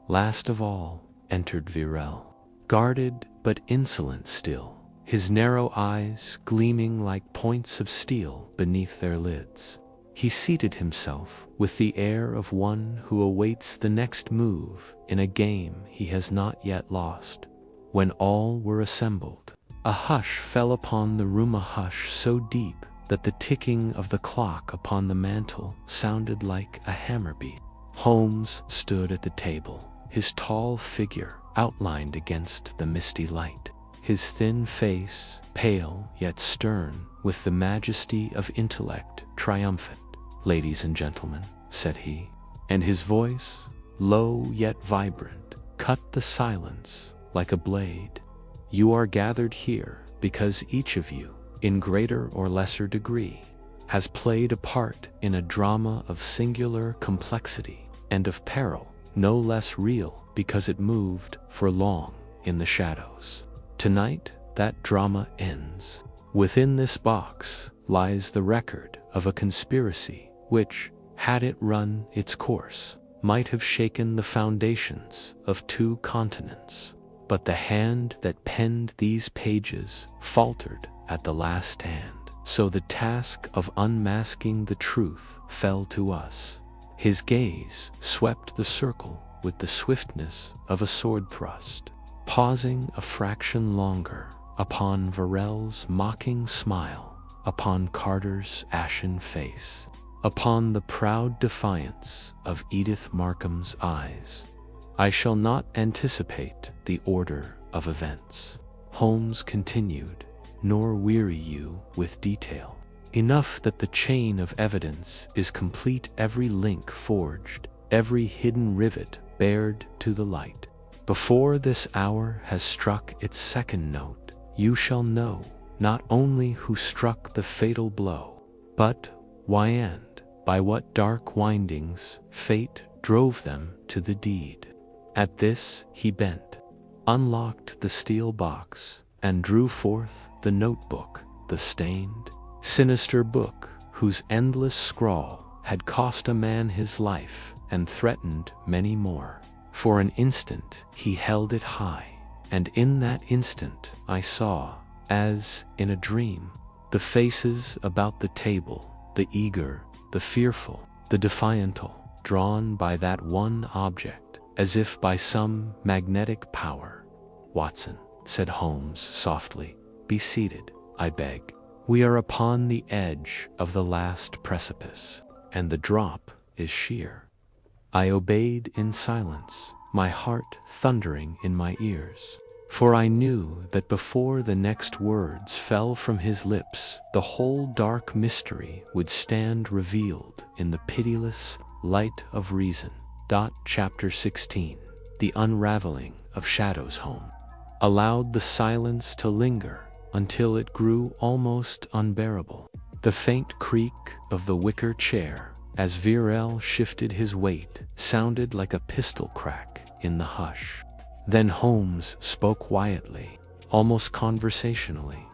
Last of all entered Virel, guarded but insolent still, his narrow eyes gleaming like points of steel beneath their lids. He seated himself with the air of one who awaits the next move in a game he has not yet lost. When all were assembled, a hush fell upon the room, a hush so deep that the ticking of the clock upon the mantel sounded like a hammer beat. Holmes stood at the table, his tall figure outlined against the misty light, his thin face pale yet stern with the majesty of intellect triumphant. "Ladies and gentlemen," said he, and his voice, low yet vibrant, cut the silence like a blade. "You are gathered here because each of you, in greater or lesser degree, has played a part in a drama of singular complexity and of peril no less real because it moved for long in the shadows. Tonight that drama ends. Within this box lies the record of a conspiracy which, had it run its course, might have shaken the foundations of 2 continents. But the hand that penned these pages faltered at the last hand, so the task of unmasking the truth fell to us." His gaze swept the circle with the swiftness of a sword thrust, pausing a fraction longer upon Virel's mocking smile, upon Carter's ashen face, upon the proud defiance of Edith Markham's eyes. "I shall not anticipate the order of events," Holmes continued, "nor weary you with detail. Enough that the chain of evidence is complete, every link forged, every hidden rivet bared to the light. Before this hour has struck its second note, you shall know not only who struck the fatal blow, but why and by what dark windings fate drove them to the deed." At this he bent, unlocked the steel box, and drew forth the notebook, the stained, sinister book whose endless scrawl had cost a man his life and threatened many more. For an instant he held it high, and in that instant I saw, as in a dream, the faces about the table, the eager, the fearful, the defiantal, drawn by that one object, as if by some magnetic power. "Watson," said Holmes softly, "be seated, I beg." We are upon the edge of the last precipice, and the drop is sheer. I obeyed in silence, my heart thundering in my ears. For I knew that before the next words fell from his lips, the whole dark mystery would stand revealed in the pitiless light of reason. Chapter 16. The Unraveling of Shadow's Home. Allowed the silence to linger until it grew almost unbearable. The faint creak of the wicker chair, as Virel shifted his weight, sounded like a pistol crack in the hush. Then Holmes spoke quietly, almost conversationally.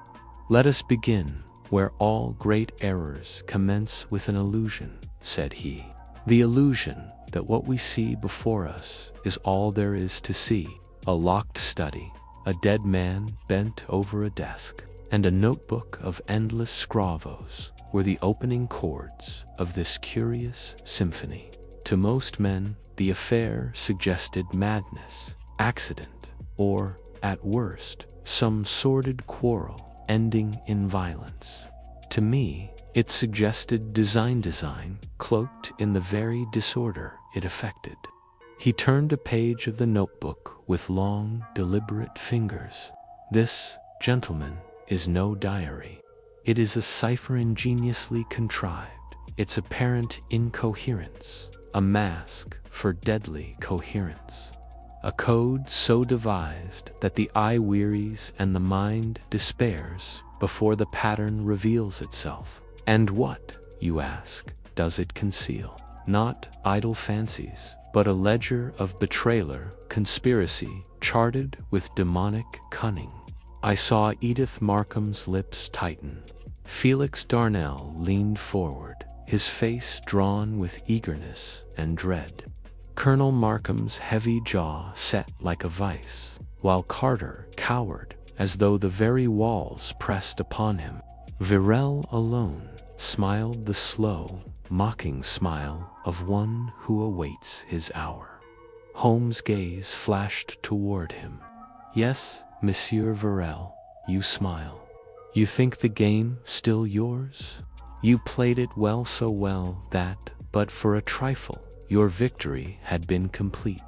"Let us begin where all great errors commence with an illusion," said he. "The illusion that what we see before us is all there is to see. A locked study, a dead man bent over a desk, and a notebook of endless scravos were the opening chords of this curious symphony. To most men, the affair suggested madness, accident, or, at worst, some sordid quarrel ending in violence. To me, it suggested design cloaked in the very disorder it affected." He turned a page of the notebook with long, deliberate fingers. "This, gentlemen, is no diary. It is a cipher ingeniously contrived, its apparent incoherence a mask for deadly coherence. A code so devised that the eye wearies and the mind despairs before the pattern reveals itself. And what, you ask, does it conceal? Not idle fancies, but a ledger of betrayal, conspiracy, charted with demonic cunning. I saw Edith Markham's lips tighten. Felix Darnell leaned forward, his face drawn with eagerness and dread. Colonel Markham's heavy jaw set like a vice, while Carter cowered as though the very walls pressed upon him. Virel alone smiled the slow, mocking smile of one who awaits his hour. Holmes' gaze flashed toward him. "Yes, Monsieur Virel, you smile. You think the game still yours? You played it well, so well that, but for a trifle, your victory had been complete.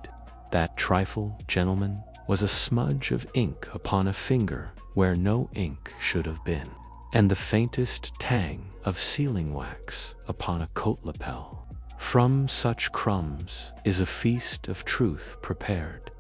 That trifle, gentlemen, was a smudge of ink upon a finger where no ink should have been, and the faintest tang of sealing wax upon a coat lapel. From such crumbs is a feast of truth prepared."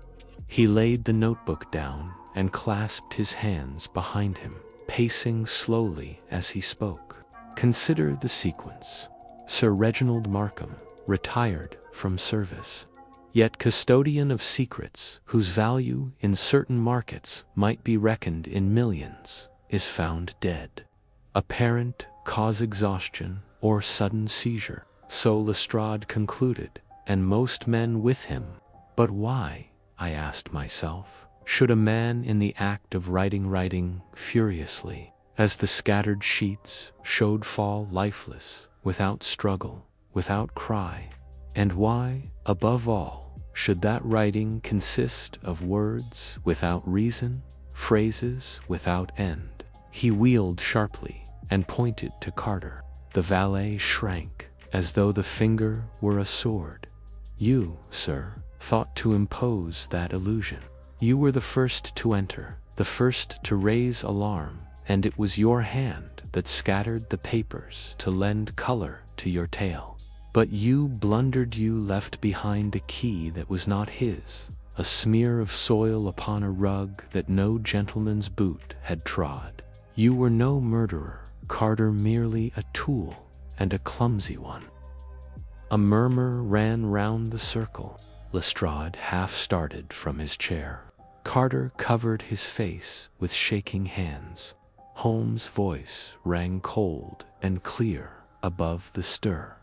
He laid the notebook down and clasped his hands behind him, pacing slowly as he spoke. "Consider the sequence. Sir Reginald Markham, retired from service, yet custodian of secrets whose value in certain markets might be reckoned in millions, is found dead. Apparent cause exhaustion or sudden seizure, so Lestrade concluded, and most men with him. But why, I asked myself, should a man in the act of writing furiously, as the scattered sheets showed fall lifeless, without struggle, without cry, and why, above all, should that writing consist of words without reason, phrases without end? He wheeled sharply and pointed to Carter. The valet shrank, as though the finger were a sword. "You, sir, thought to impose that illusion. You were the first to enter, the first to raise alarm, and it was your hand that scattered the papers to lend color to your tale. But you blundered, you left behind a key that was not his, a smear of soil upon a rug that no gentleman's boot had trod. You were no murderer, Carter, merely a tool, and a clumsy one." A murmur ran round the circle. Lestrade half started from his chair. Carter covered his face with shaking hands. Holmes' voice rang cold and clear above the stir.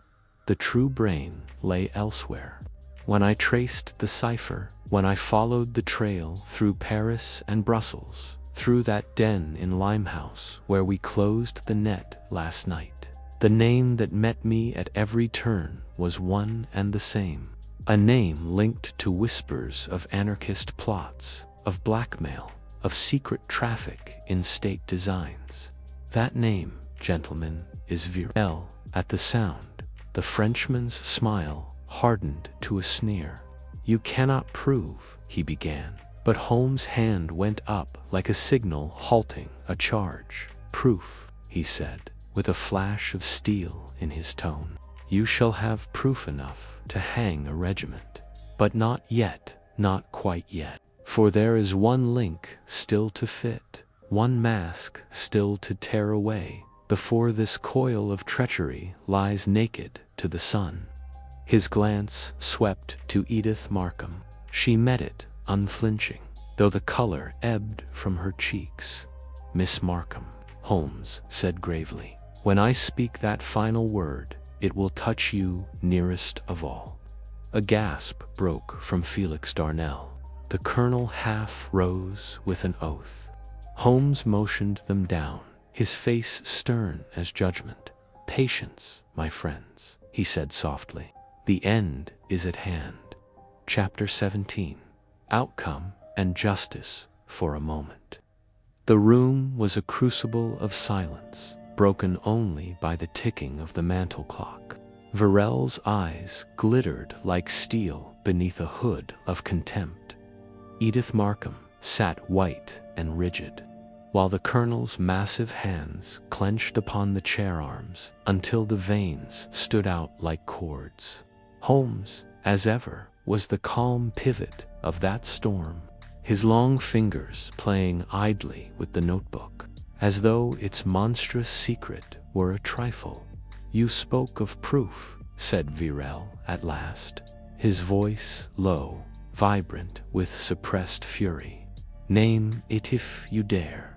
The true brain lay elsewhere. When I traced the cipher, when I followed the trail through Paris and Brussels, through that den in Limehouse where we closed the net last night, the name that met me at every turn was one and the same. A name linked to whispers of anarchist plots, of blackmail, of secret traffic in state designs. That name, gentlemen, is Virel. At the sound, the Frenchman's smile hardened to a sneer. You cannot prove, he began, but Holmes' hand went up like a signal halting a charge. Proof, he said, with a flash of steel in his tone. You shall have proof enough to hang a regiment. But not yet, not quite yet. For there is one link still to fit, one mask still to tear away, before this coil of treachery lies naked to the sun. His glance swept to Edith Markham. She met it, unflinching, though the color ebbed from her cheeks. Miss Markham, Holmes said gravely, when I speak that final word, it will touch you nearest of all. A gasp broke from Felix Darnell. The colonel half rose with an oath. Holmes motioned them down, his face stern as judgment. Patience, my friends, he said softly. The end is at hand. Chapter 17. Outcome and Justice for a Moment. The room was a crucible of silence, broken only by the ticking of the mantel clock. Virel's eyes glittered like steel beneath a hood of contempt. Edith Markham sat white and rigid, while the colonel's massive hands clenched upon the chair arms until the veins stood out like cords. Holmes, as ever, was the calm pivot of that storm, his long fingers playing idly with the notebook, as though its monstrous secret were a trifle. You spoke of proof, said Virel at last, his voice low, vibrant with suppressed fury. Name it if you dare.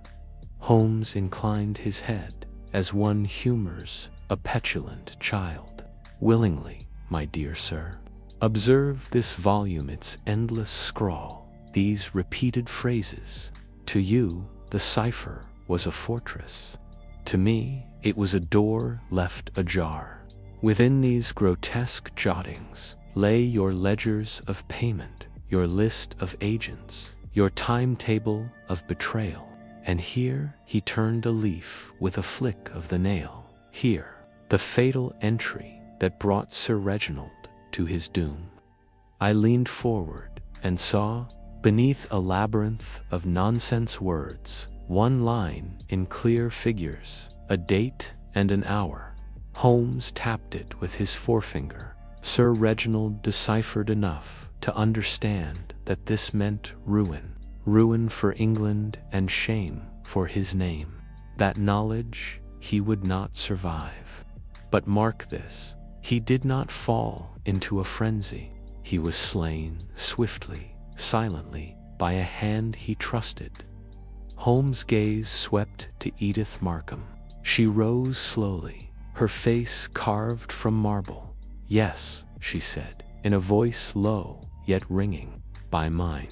Holmes inclined his head, as one humors a petulant child. Willingly, my dear sir. Observe this volume, its endless scrawl, these repeated phrases. To you, the cipher was a fortress. To me, it was a door left ajar. Within these grotesque jottings lay your ledgers of payment, your list of agents, your timetable of betrayal. And here he turned a leaf with a flick of the nail. Here, the fatal entry that brought Sir Reginald to his doom. I leaned forward and saw, beneath a labyrinth of nonsense words, one line in clear figures, a date and an hour. Holmes tapped it with his forefinger. Sir Reginald deciphered enough to understand that this meant ruin. Ruin for England and shame for his name. That knowledge he would not survive. But mark this, he did not fall into a frenzy. He was slain swiftly, silently, by a hand he trusted. Holmes' gaze swept to Edith Markham. She rose slowly, her face carved from marble. Yes, she said, in a voice low yet ringing, by mine.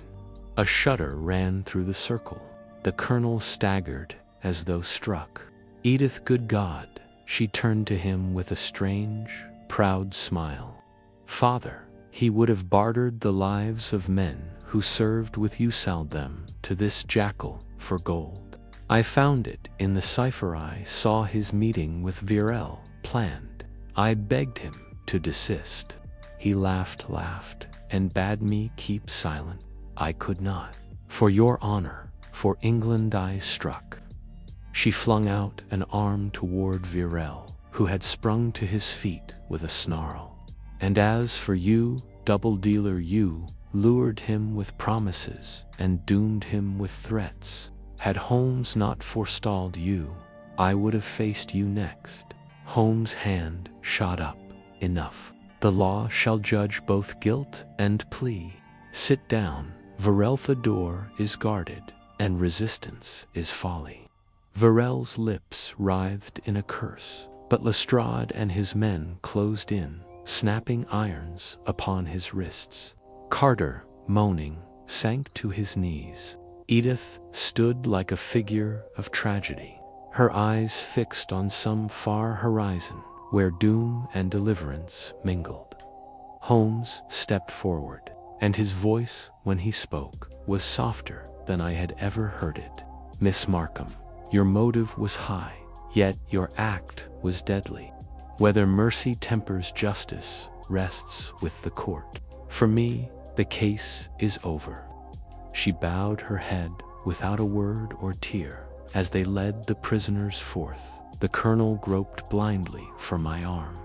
A shudder ran through the circle. The colonel staggered as though struck. Edith, good God, she turned to him with a strange, proud smile. Father, he would have bartered the lives of men who served with you, sold them to this jackal for gold. I found it in the cipher. I saw his meeting with Virel planned. I begged him to desist. He laughed, and bade me keep silent. I could not. For your honor, for England I struck. She flung out an arm toward Virel, who had sprung to his feet with a snarl. And as for you, double dealer, you lured him with promises and doomed him with threats. Had Holmes not forestalled you, I would have faced you next. Holmes' hand shot up. Enough. The law shall judge both guilt and plea. Sit down. Virel, the door is guarded, and resistance is folly. Virel's lips writhed in a curse, but Lestrade and his men closed in, snapping irons upon his wrists. Carter, moaning, sank to his knees. Edith stood like a figure of tragedy, her eyes fixed on some far horizon where doom and deliverance mingled. Holmes stepped forward, and his voice, when he spoke, was softer than I had ever heard it. Miss Markham, your motive was high, Yet your act was deadly. Whether mercy tempers justice rests with the court. For me, the case is over." She bowed her head without a word or tear. As they led the prisoners forth, the colonel groped blindly for my arm.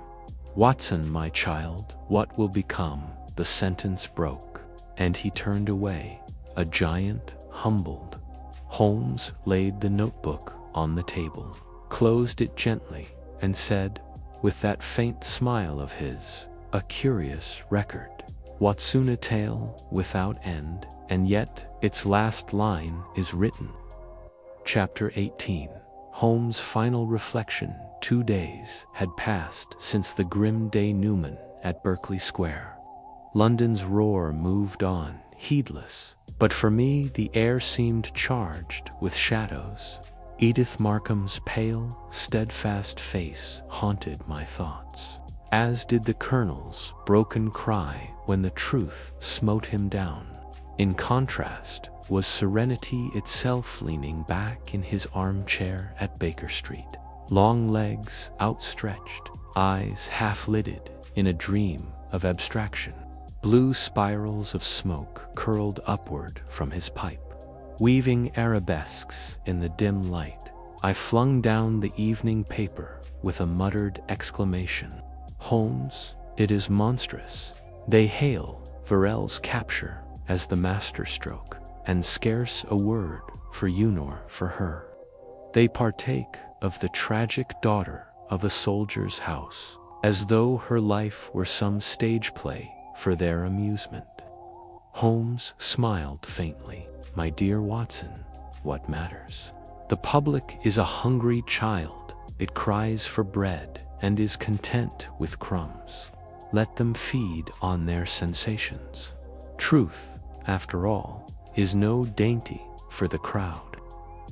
"Watson, my child, what will become?" The sentence broke, and he turned away, a giant, humbled. Holmes laid the notebook on the table, closed it gently, and said, with that faint smile of his, "A curious record. Watson, a tale without end, and yet its last line is written." Chapter 18. Holmes' final reflection. 2 days had passed since the grim denouement at Berkeley Square. London's roar moved on, heedless, but for me the air seemed charged with shadows. Edith Markham's pale, steadfast face haunted my thoughts, as did the colonel's broken cry when the truth smote him down. In contrast was serenity itself, leaning back in his armchair at Baker Street, long legs outstretched, eyes half-lidded in a dream of abstraction. Blue spirals of smoke curled upward from his pipe, weaving arabesques in the dim light. I flung down the evening paper with a muttered exclamation. "Holmes, it is monstrous. They hail Varel's capture as the masterstroke, and scarce a word for you nor for her. They partake of the tragic daughter of a soldier's house, as though her life were some stage play for their amusement." Holmes smiled faintly. "My dear Watson, what matters? The public is a hungry child. It cries for bread and is content with crumbs. Let them feed on their sensations. Truth, after all, is no dainty for the crowd."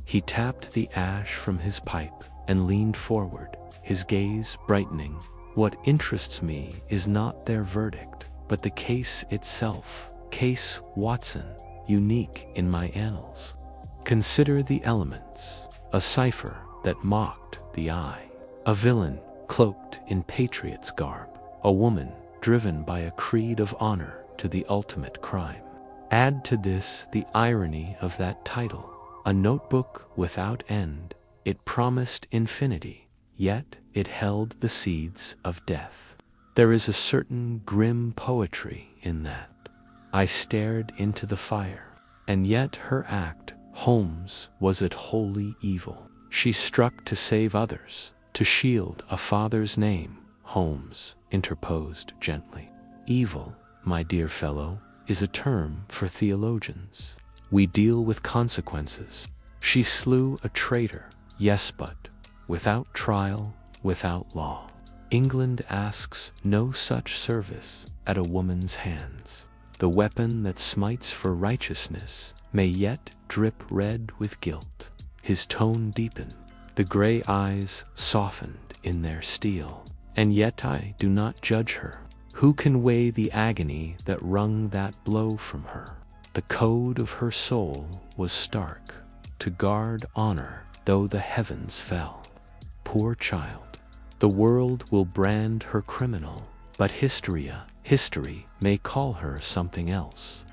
He tapped the ash from his pipe and leaned forward, his gaze brightening. "What interests me is not their verdict, but the case itself. Case Watson, unique in my annals. Consider the elements: a cipher that mocked the eye, a villain cloaked in patriot's garb, a woman driven by a creed of honor to the ultimate crime. Add to this the irony of that title, a notebook without end. It promised infinity, yet it held the seeds of death. There is a certain grim poetry in that." I stared into the fire. "And yet her act, Holmes, was it wholly evil? She struck to save others, to shield a father's name." Holmes interposed gently. "Evil, my dear fellow, is a term for theologians. We deal with consequences. She slew a traitor, yes, but without trial, without law. England asks no such service at a woman's hands. The weapon that smites for righteousness may yet drip red with guilt." His tone deepened. The gray eyes softened in their steel. "And yet I do not judge her. Who can weigh the agony that wrung that blow from her? The code of her soul was stark, to guard honor though the heavens fell. Poor child. The world will brand her criminal, but history may call her something else."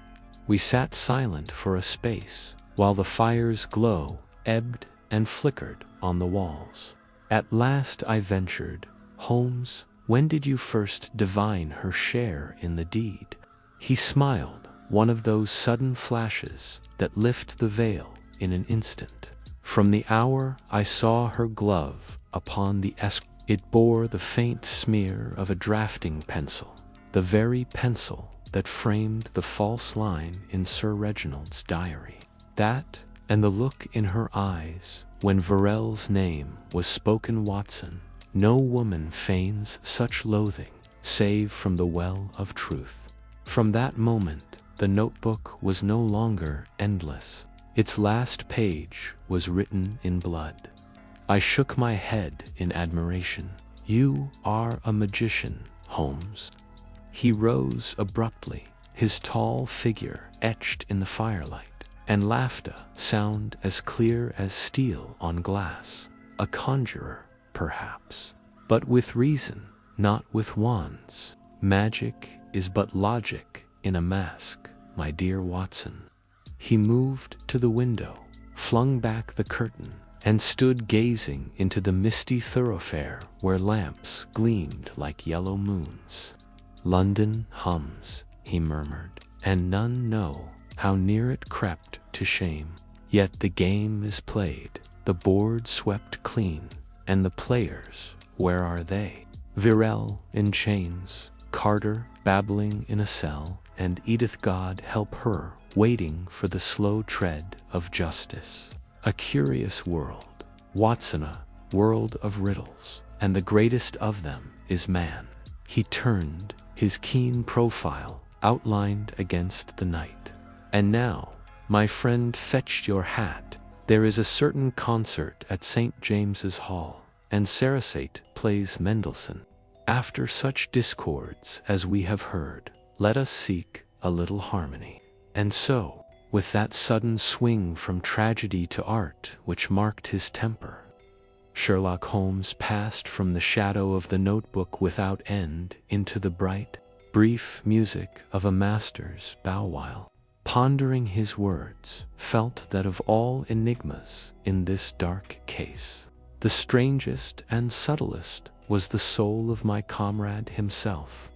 We sat silent for a space, while the fire's glow ebbed and flickered on the walls. At last I ventured, "Holmes, when did you first divine her share in the deed?" He smiled, one of those sudden flashes that lift the veil in an instant. "From the hour I saw her glove upon the it bore the faint smear of a drafting pencil, the very pencil that framed the false line in Sir Reginald's diary. That, and the look in her eyes when Varel's name was spoken. Watson, no woman feigns such loathing, save from the well of truth." From that moment, the notebook was no longer endless. Its last page was written in blood. I shook my head in admiration. "You are a magician, Holmes." He rose abruptly, his tall figure etched in the firelight, and laughed a sound as clear as steel on glass. a conjurer, perhaps, but with reason, not with wands. Magic is but logic in a mask, my dear Watson. He moved to the window, flung back the curtain, and stood gazing into the misty thoroughfare where lamps gleamed like yellow moons. London hums, he murmured, and none know how near it crept to shame. Yet the game is played, the board swept clean, and the players, where are they? Virel in chains, Carter babbling in a cell, and Edith, God help her, waiting for the slow tread of justice. A curious world, Watson, a world of riddles, and the greatest of them is man. He turned, his keen profile outlined against the night. And now, my friend, fetch your hat. There is a certain concert at St. James's Hall, and Sarasate plays Mendelssohn. After such discords as we have heard, let us seek a little harmony. And so, with that sudden swing from tragedy to art which marked his temper, Sherlock Holmes passed from the shadow of the notebook without end into the bright, brief music of a master's bow while, pondering his words, felt that of all enigmas in this dark case, the strangest and subtlest was the soul of my comrade himself.